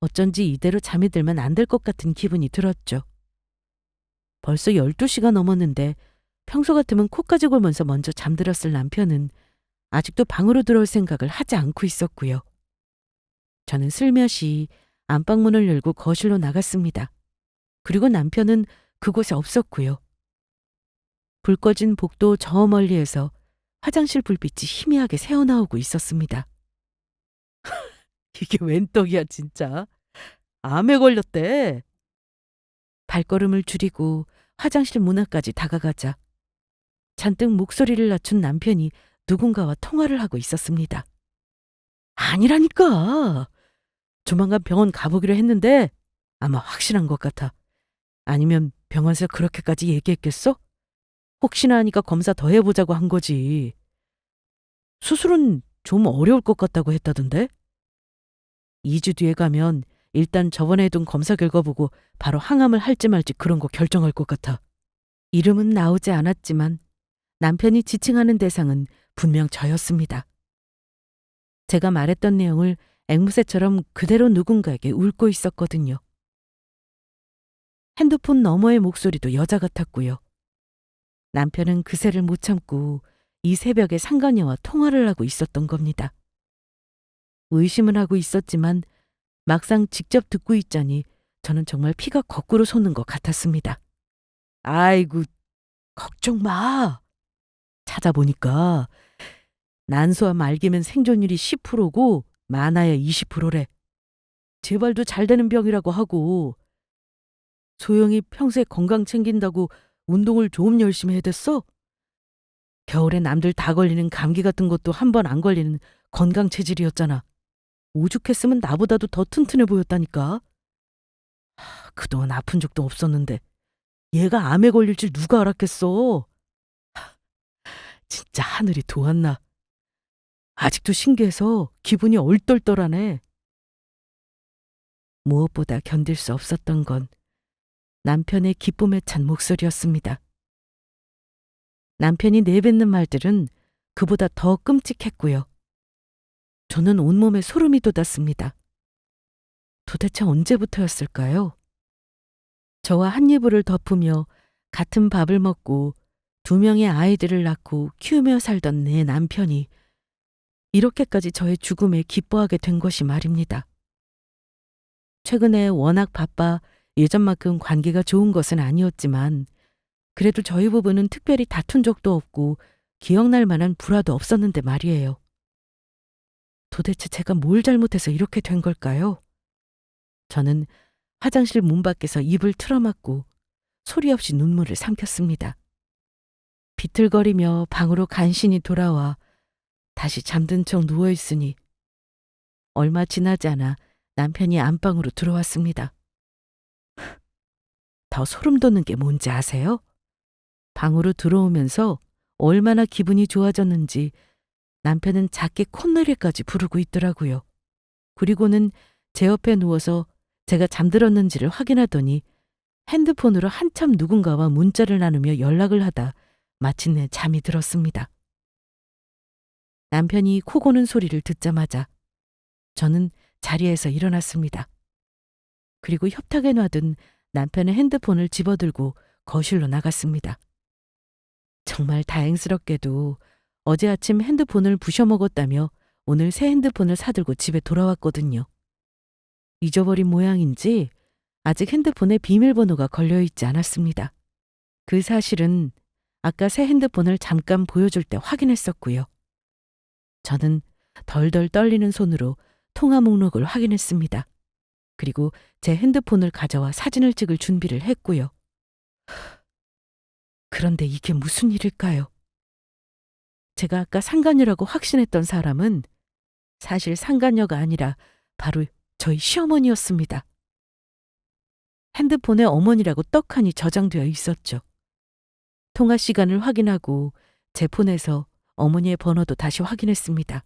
어쩐지 이대로 잠이 들면 안 될 것 같은 기분이 들었죠. 벌써 12시가 넘었는데 평소 같으면 코까지 골면서 먼저 잠들었을 남편은 아직도 방으로 들어올 생각을 하지 않고 있었고요. 저는 슬며시 안방문을 열고 거실로 나갔습니다. 그리고 남편은 그곳에 없었고요. 불 꺼진 복도 저 멀리에서 화장실 불빛이 희미하게 새어나오고 있었습니다. 이게 웬 떡이야 진짜. 암에 걸렸대. 발걸음을 줄이고 화장실 문 앞까지 다가가자 잔뜩 목소리를 낮춘 남편이 누군가와 통화를 하고 있었습니다. 아니라니까. 조만간 병원 가보기로 했는데 아마 확실한 것 같아. 아니면 병원에서 그렇게까지 얘기했겠어? 혹시나 하니까 검사 더 해보자고 한 거지. 수술은 좀 어려울 것 같다고 했다던데? 2주 뒤에 가면 일단 저번에 해둔 검사 결과 보고 바로 항암을 할지 말지 그런 거 결정할 것 같아. 이름은 나오지 않았지만 남편이 지칭하는 대상은 분명 저였습니다. 제가 말했던 내용을 앵무새처럼 그대로 누군가에게 읊고 있었거든요. 핸드폰 너머의 목소리도 여자 같았고요. 남편은 그새를 못 참고 이 새벽에 상간녀와 통화를 하고 있었던 겁니다. 의심은 하고 있었지만 막상 직접 듣고 있자니 저는 정말 피가 거꾸로 솟는 것 같았습니다. 아이고, 걱정 마. 찾아보니까 난소암 알기면 생존율이 10%고 많아야 20%래. 재발도 잘 되는 병이라고 하고 소영이 평소에 건강 챙긴다고 운동을 좀 열심히 해댔어? 겨울에 남들 다 걸리는 감기 같은 것도 한 번 안 걸리는 건강 체질이었잖아. 오죽했으면 나보다도 더 튼튼해 보였다니까. 그동안 아픈 적도 없었는데 얘가 암에 걸릴 줄 누가 알았겠어. 진짜 하늘이 도왔나. 아직도 신기해서 기분이 얼떨떨하네. 무엇보다 견딜 수 없었던 건 남편의 기쁨에 찬 목소리였습니다. 남편이 내뱉는 말들은 그보다 더 끔찍했고요. 저는 온몸에 소름이 돋았습니다. 도대체 언제부터였을까요? 저와 한 이불을 덮으며 같은 밥을 먹고 2명의 아이들을 낳고 키우며 살던 내 남편이 이렇게까지 저의 죽음에 기뻐하게 된 것이 말입니다. 최근에 워낙 바빠 예전만큼 관계가 좋은 것은 아니었지만 그래도 저희 부부는 특별히 다툰 적도 없고 기억날 만한 불화도 없었는데 말이에요. 도대체 제가 뭘 잘못해서 이렇게 된 걸까요? 저는 화장실 문 밖에서 입을 틀어막고 소리 없이 눈물을 삼켰습니다. 비틀거리며 방으로 간신히 돌아와 다시 잠든 척 누워있으니 얼마 지나지 않아 남편이 안방으로 들어왔습니다. 더 소름 돋는 게 뭔지 아세요? 방으로 들어오면서 얼마나 기분이 좋아졌는지 남편은 작게 콧노래까지 부르고 있더라고요. 그리고는 제 옆에 누워서 제가 잠들었는지를 확인하더니 핸드폰으로 한참 누군가와 문자를 나누며 연락을 하다 마침내 잠이 들었습니다. 남편이 코 고는 소리를 듣자마자 저는 자리에서 일어났습니다. 그리고 협탁에 놔둔 남편의 핸드폰을 집어들고 거실로 나갔습니다. 정말 다행스럽게도 어제 아침 핸드폰을 부셔먹었다며 오늘 새 핸드폰을 사들고 집에 돌아왔거든요. 잊어버린 모양인지 아직 핸드폰에 비밀번호가 걸려있지 않았습니다. 그 사실은 아까 새 핸드폰을 잠깐 보여줄 때 확인했었고요. 저는 덜덜 떨리는 손으로 통화 목록을 확인했습니다. 그리고 제 핸드폰을 가져와 사진을 찍을 준비를 했고요. 그런데 이게 무슨 일일까요? 제가 아까 상간녀라고 확신했던 사람은 사실 상간녀가 아니라 바로 저희 시어머니였습니다. 핸드폰에 어머니라고 떡하니 저장되어 있었죠. 통화 시간을 확인하고 제 폰에서 어머니의 번호도 다시 확인했습니다.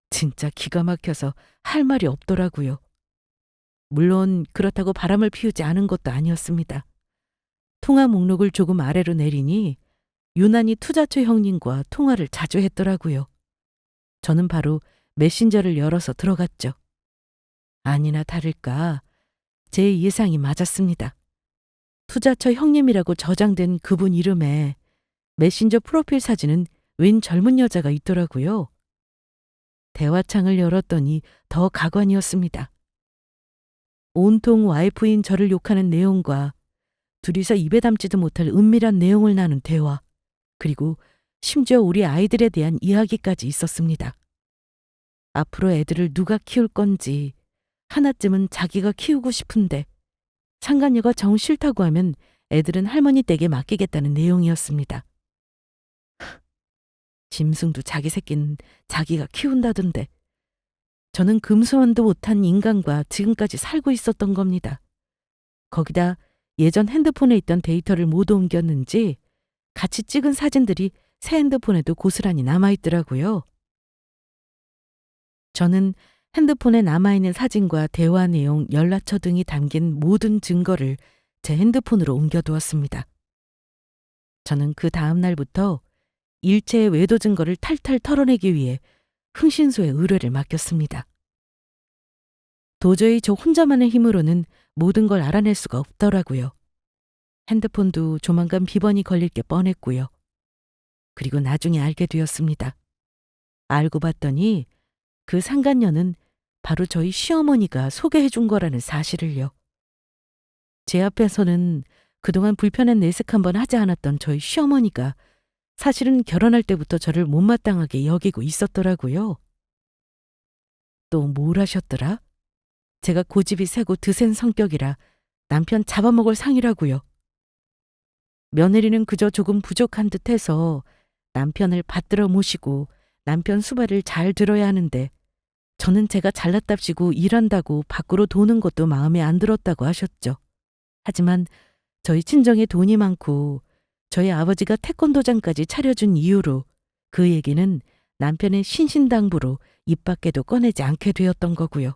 진짜 기가 막혀서 할 말이 없더라고요. 물론 그렇다고 바람을 피우지 않은 것도 아니었습니다. 통화 목록을 조금 아래로 내리니 유난히 투자처 형님과 통화를 자주 했더라고요. 저는 바로 메신저를 열어서 들어갔죠. 아니나 다를까 제 예상이 맞았습니다. 투자처 형님이라고 저장된 그분 이름에 메신저 프로필 사진은 웬 젊은 여자가 있더라고요. 대화창을 열었더니 더 가관이었습니다. 온통 와이프인 저를 욕하는 내용과 둘이서 입에 담지도 못할 은밀한 내용을 나눈 대화, 그리고 심지어 우리 아이들에 대한 이야기까지 있었습니다. 앞으로 애들을 누가 키울 건지, 하나쯤은 자기가 키우고 싶은데 상간녀가 정 싫다고 하면 애들은 할머니 댁에 맡기겠다는 내용이었습니다. 짐승도 자기 새끼는 자기가 키운다던데 저는 금소환도 못한 인간과 지금까지 살고 있었던 겁니다. 거기다 예전 핸드폰에 있던 데이터를 모두 옮겼는지 같이 찍은 사진들이 새 핸드폰에도 고스란히 남아있더라고요. 저는 핸드폰에 남아있는 사진과 대화 내용, 연락처 등이 담긴 모든 증거를 제 핸드폰으로 옮겨두었습니다. 저는 그 다음 날부터 일체의 외도 증거를 탈탈 털어내기 위해 흥신소에 의뢰를 맡겼습니다. 도저히 저 혼자만의 힘으로는 모든 걸 알아낼 수가 없더라고요. 핸드폰도 조만간 비번이 걸릴 게 뻔했고요. 그리고 나중에 알게 되었습니다. 알고 봤더니 그 상간녀는 바로 저희 시어머니가 소개해 준 거라는 사실을요. 제 앞에서는 그동안 불편한 내색 한번 하지 않았던 저희 시어머니가 사실은 결혼할 때부터 저를 못마땅하게 여기고 있었더라고요. 또 뭘 하셨더라? 제가 고집이 세고 드센 성격이라 남편 잡아먹을 상이라고요. 며느리는 그저 조금 부족한 듯해서 남편을 받들어 모시고 남편 수발을 잘 들어야 하는데 저는 제가 잘났답시고 일한다고 밖으로 도는 것도 마음에 안 들었다고 하셨죠. 하지만 저희 친정에 돈이 많고 저희 아버지가 태권도장까지 차려준 이유로 그 얘기는 남편의 신신당부로 입 밖에도 꺼내지 않게 되었던 거고요.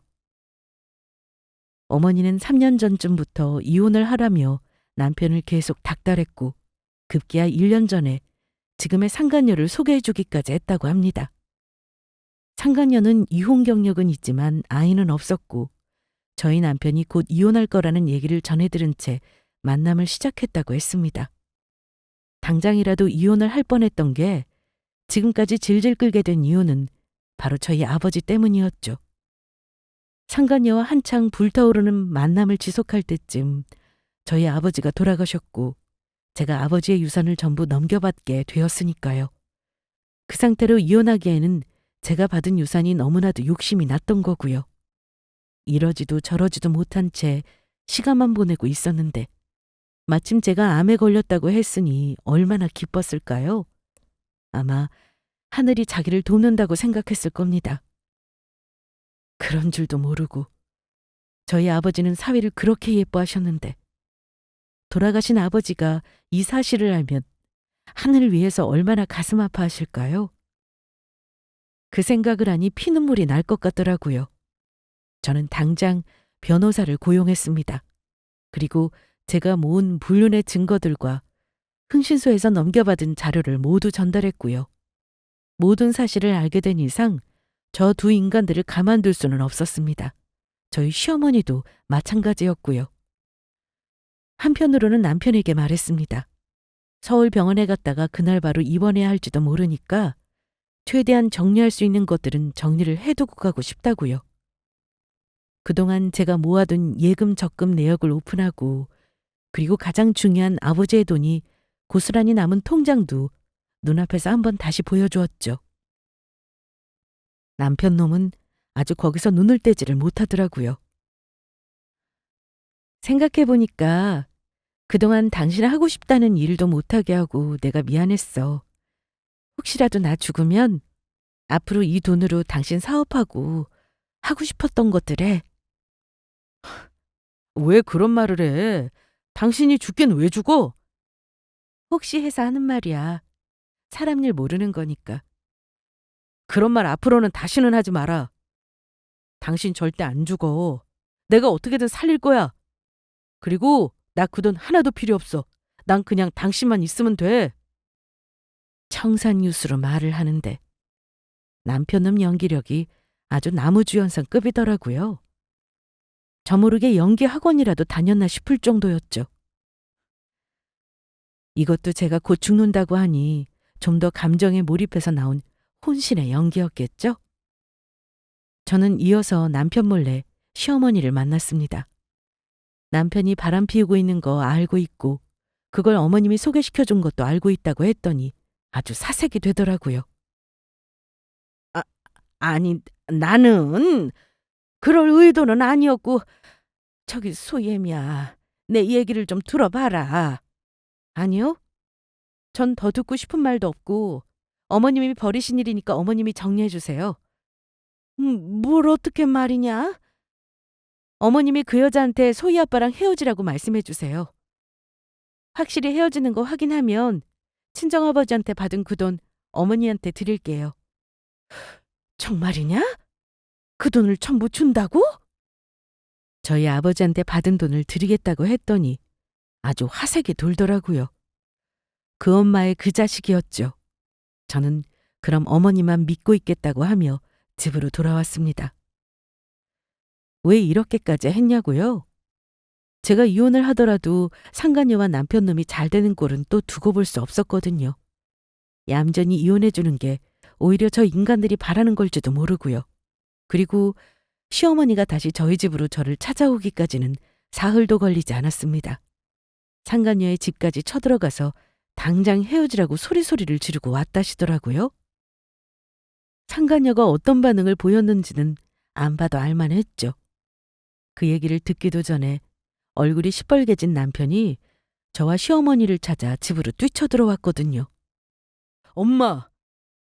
어머니는 3년 전쯤부터 이혼을 하라며 남편을 계속 닥달했고 급기야 1년 전에 지금의 상간녀를 소개해주기까지 했다고 합니다. 상간녀는 이혼 경력은 있지만 아이는 없었고 저희 남편이 곧 이혼할 거라는 얘기를 전해들은 채 만남을 시작했다고 했습니다. 당장이라도 이혼을 할 뻔했던 게 지금까지 질질 끌게 된 이유는 바로 저희 아버지 때문이었죠. 상간녀와 한창 불타오르는 만남을 지속할 때쯤 저희 아버지가 돌아가셨고 제가 아버지의 유산을 전부 넘겨받게 되었으니까요. 그 상태로 이혼하기에는 제가 받은 유산이 너무나도 욕심이 났던 거고요. 이러지도 저러지도 못한 채 시간만 보내고 있었는데 마침 제가 암에 걸렸다고 했으니 얼마나 기뻤을까요? 아마 하늘이 자기를 돕는다고 생각했을 겁니다. 그런 줄도 모르고 저희 아버지는 사위를 그렇게 예뻐하셨는데 돌아가신 아버지가 이 사실을 알면 하늘을 위해서 얼마나 가슴 아파하실까요? 그 생각을 하니 피눈물이 날 것 같더라고요. 저는 당장 변호사를 고용했습니다. 그리고 제가 모은 불륜의 증거들과 흥신소에서 넘겨받은 자료를 모두 전달했고요. 모든 사실을 알게 된 이상 저 두 인간들을 가만둘 수는 없었습니다. 저희 시어머니도 마찬가지였고요. 한편으로는 남편에게 말했습니다. 서울 병원에 갔다가 그날 바로 입원해야 할지도 모르니까 최대한 정리할 수 있는 것들은 정리를 해두고 가고 싶다고요. 그동안 제가 모아둔 예금 적금 내역을 오픈하고 그리고 가장 중요한 아버지의 돈이 고스란히 남은 통장도 눈앞에서 한번 다시 보여주었죠. 남편 놈은 아주 거기서 눈을 떼지를 못하더라고요. 생각해보니까 그동안 당신 하고 싶다는 일도 못하게 하고 내가 미안했어. 혹시라도 나 죽으면 앞으로 이 돈으로 당신 사업하고 하고 싶었던 것들 해. 왜 그런 말을 해? 당신이 죽긴 왜 죽어? 혹시 해서 하는 말이야. 사람 일 모르는 거니까. 그런 말 앞으로는 다시는 하지 마라. 당신 절대 안 죽어. 내가 어떻게든 살릴 거야. 그리고 나 그 돈 하나도 필요 없어. 난 그냥 당신만 있으면 돼. 청산유수로 말을 하는데 남편놈 연기력이 아주 나무주연상급이더라고요. 저모르게 연기 학원이라도 다녔나 싶을 정도였죠. 이것도 제가 곧 죽는다고 하니 좀 더 감정에 몰입해서 나온 혼신의 연기였겠죠? 저는 이어서 남편 몰래 시어머니를 만났습니다. 남편이 바람 피우고 있는 거 알고 있고 그걸 어머님이 소개시켜 준 것도 알고 있다고 했더니 아주 사색이 되더라고요. 아니, 나는 그럴 의도는 아니었고 저기 소예미야, 내 얘기를 좀 들어봐라. 아니요? 전 더 듣고 싶은 말도 없고 어머님이 버리신 일이니까 어머님이 정리해 주세요. 뭘 어떻게 말이냐? 어머님이 그 여자한테 소희 아빠랑 헤어지라고 말씀해 주세요. 확실히 헤어지는 거 확인하면 친정아버지한테 받은 그 돈 어머니한테 드릴게요. 정말이냐? 그 돈을 전부 준다고? 저희 아버지한테 받은 돈을 드리겠다고 했더니 아주 화색이 돌더라고요. 그 엄마의 그 자식이었죠. 저는 그럼 어머니만 믿고 있겠다고 하며 집으로 돌아왔습니다. 왜 이렇게까지 했냐고요? 제가 이혼을 하더라도 상간녀와 남편놈이 잘 되는 꼴은 또 두고 볼 수 없었거든요. 얌전히 이혼해 주는 게 오히려 저 인간들이 바라는 걸지도 모르고요. 그리고 시어머니가 다시 저희 집으로 저를 찾아오기까지는 사흘도 걸리지 않았습니다. 상간녀의 집까지 쳐들어가서 당장 헤어지라고 소리소리를 지르고 왔다시더라고요. 상간녀가 어떤 반응을 보였는지는 안 봐도 알만했죠. 그 얘기를 듣기도 전에 얼굴이 시뻘개진 남편이 저와 시어머니를 찾아 집으로 뛰쳐들어왔거든요. 엄마,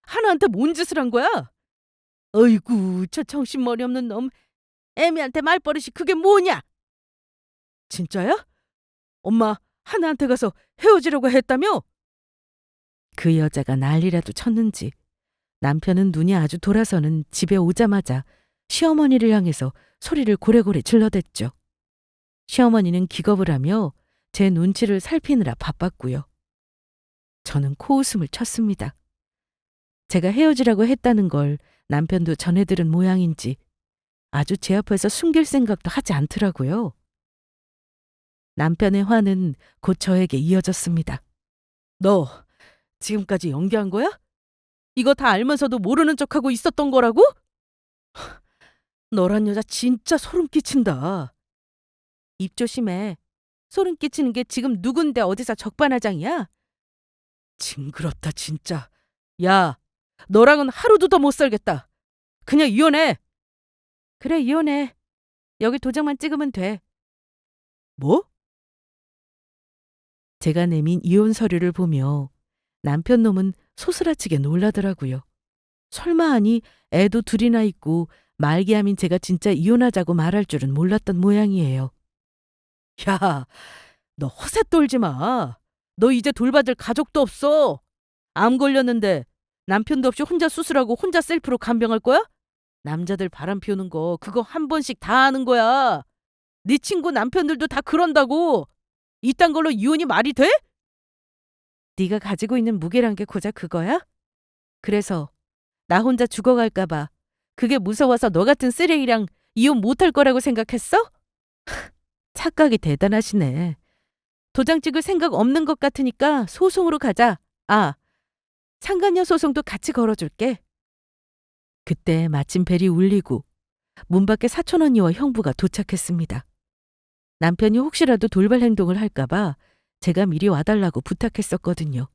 하나한테 뭔 짓을 한 거야? 어이구, 저 정신머리 없는 놈. 애미한테 말버릇이 그게 뭐냐? 진짜야? 엄마, 하나한테 가서 헤어지려고 했다며? 그 여자가 난리라도 쳤는지 남편은 눈이 아주 돌아서는 집에 오자마자 시어머니를 향해서 소리를 고래고래 질러댔죠. 시어머니는 기겁을 하며 제 눈치를 살피느라 바빴고요. 저는 코웃음을 쳤습니다. 제가 헤어지라고 했다는 걸 남편도 전해 들은 모양인지 아주 제 앞에서 숨길 생각도 하지 않더라고요. 남편의 화는 곧 저에게 이어졌습니다. 너 지금까지 연기한 거야? 이거 다 알면서도 모르는 척하고 있었던 거라고? 너란 여자 진짜 소름 끼친다. 입 조심해. 소름 끼치는 게 지금 누군데 어디서 적반하장이야? 징그럽다 진짜. 야, 너랑은 하루도 더 못 살겠다. 그냥 이혼해. 그래, 이혼해. 여기 도장만 찍으면 돼. 뭐? 제가 내민 이혼 서류를 보며 남편 놈은 소스라치게 놀라더라고요. 설마 하니 애도 둘이나 있고 말기암인 제가 진짜 이혼하자고 말할 줄은 몰랐던 모양이에요. 야, 너 허세 떨지 마. 너 이제 돌봐줄 가족도 없어. 암 걸렸는데 남편도 없이 혼자 수술하고 혼자 셀프로 간병할 거야? 남자들 바람 피우는 거 그거 한 번씩 다 하는 거야. 네 친구 남편들도 다 그런다고. 이딴 걸로 이혼이 말이 돼? 네가 가지고 있는 무게란 게 고작 그거야? 그래서 나 혼자 죽어갈까 봐 그게 무서워서 너 같은 쓰레기랑 이혼 못할 거라고 생각했어? 착각이 대단하시네. 도장 찍을 생각 없는 것 같으니까 소송으로 가자. 아, 상간녀 소송도 같이 걸어줄게. 그때 마침 벨이 울리고 문 밖에 사촌 언니와 형부가 도착했습니다. 남편이 혹시라도 돌발 행동을 할까 봐 제가 미리 와달라고 부탁했었거든요.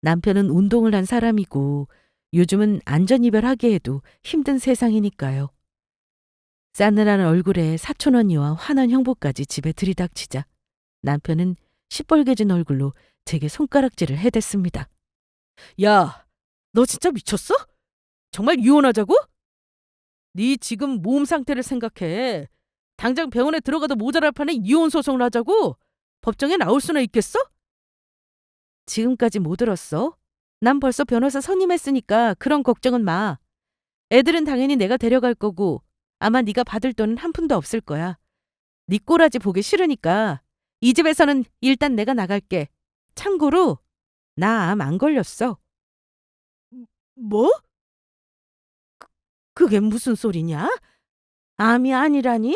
남편은 운동을 한 사람이고 요즘은 안전이별하기에도 힘든 세상이니까요. 싸늘한 얼굴에 사촌 언니와 화난 형부까지 집에 들이닥치자 남편은 시뻘개진 얼굴로 제게 손가락질을 해댔습니다. 야, 너 진짜 미쳤어? 정말 이혼하자고? 네 지금 몸 상태를 생각해. 당장 병원에 들어가도 모자랄 판에 이혼 소송을 하자고? 법정에 나올 수나 있겠어? 지금까지 뭐 들었어? 난 벌써 변호사 선임했으니까 그런 걱정은 마. 애들은 당연히 내가 데려갈 거고 아마 네가 받을 돈은 한 푼도 없을 거야. 네 꼬라지 보기 싫으니까 이 집에서는 일단 내가 나갈게. 참고로 나 암 안 걸렸어. 뭐? 그게 무슨 소리냐? 암이 아니라니?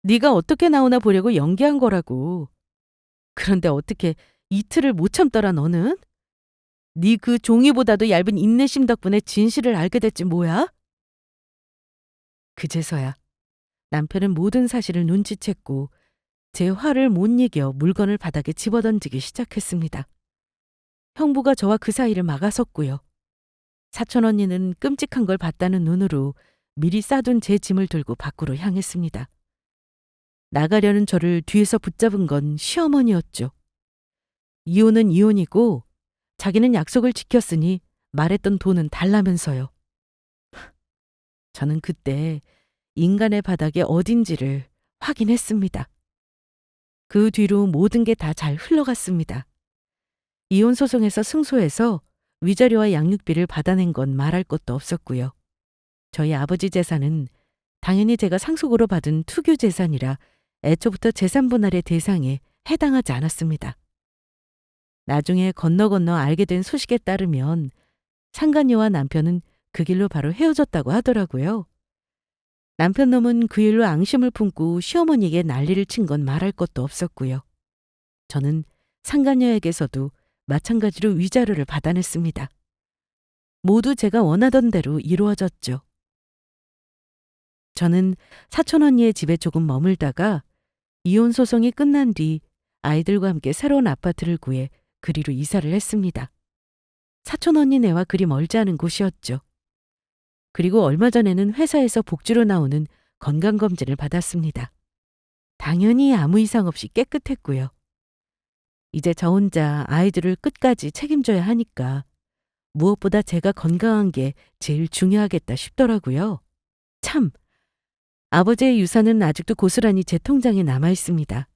네가 어떻게 나오나 보려고 연기한 거라고. 그런데 어떻게 이틀을 못 참더라 너는? 네 그 종이보다도 얇은 인내심 덕분에 진실을 알게 됐지 뭐야? 그제서야 남편은 모든 사실을 눈치챘고 제 화를 못 이겨 물건을 바닥에 집어던지기 시작했습니다. 형부가 저와 그 사이를 막아섰고요. 사촌 언니는 끔찍한 걸 봤다는 눈으로 미리 싸둔 제 짐을 들고 밖으로 향했습니다. 나가려는 저를 뒤에서 붙잡은 건 시어머니였죠. 이혼은 이혼이고 자기는 약속을 지켰으니 말했던 돈은 달라면서요. 저는 그때 인간의 바닥이 어딘지를 확인했습니다. 그 뒤로 모든 게 다 잘 흘러갔습니다. 이혼 소송에서 승소해서 위자료와 양육비를 받아낸 건 말할 것도 없었고요. 저희 아버지 재산은 당연히 제가 상속으로 받은 투규 재산이라 애초부터 재산 분할의 대상에 해당하지 않았습니다. 나중에 건너 알게 된 소식에 따르면 상간녀와 남편은 그 길로 바로 헤어졌다고 하더라고요. 남편 놈은 그 일로 앙심을 품고 시어머니에게 난리를 친 건 말할 것도 없었고요. 저는 상간녀에게서도 마찬가지로 위자료를 받아냈습니다. 모두 제가 원하던 대로 이루어졌죠. 저는 사촌 언니의 집에 조금 머물다가 이혼 소송이 끝난 뒤 아이들과 함께 새로운 아파트를 구해 그리로 이사를 했습니다. 사촌 언니네와 그리 멀지 않은 곳이었죠. 그리고 얼마 전에는 회사에서 복지로 나오는 건강검진을 받았습니다. 당연히 아무 이상 없이 깨끗했고요. 이제 저 혼자 아이들을 끝까지 책임져야 하니까 무엇보다 제가 건강한 게 제일 중요하겠다 싶더라고요. 참, 아버지의 유산은 아직도 고스란히 제 통장에 남아 있습니다.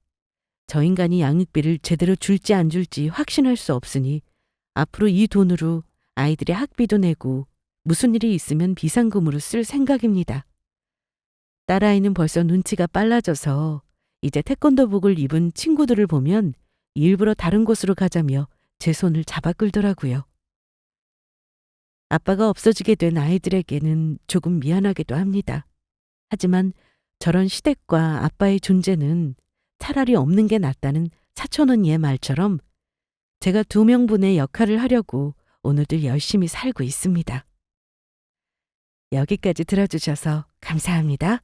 저 인간이 양육비를 제대로 줄지 안 줄지 확신할 수 없으니 앞으로 이 돈으로 아이들의 학비도 내고 무슨 일이 있으면 비상금으로 쓸 생각입니다. 딸아이는 벌써 눈치가 빨라져서 이제 태권도복을 입은 친구들을 보면 일부러 다른 곳으로 가자며 제 손을 잡아 끌더라고요. 아빠가 없어지게 된 아이들에게는 조금 미안하기도 합니다. 하지만 저런 시댁과 아빠의 존재는 차라리 없는 게 낫다는 사촌 언니의 말처럼 제가 2명분의 역할을 하려고 오늘도 열심히 살고 있습니다. 여기까지 들어주셔서 감사합니다.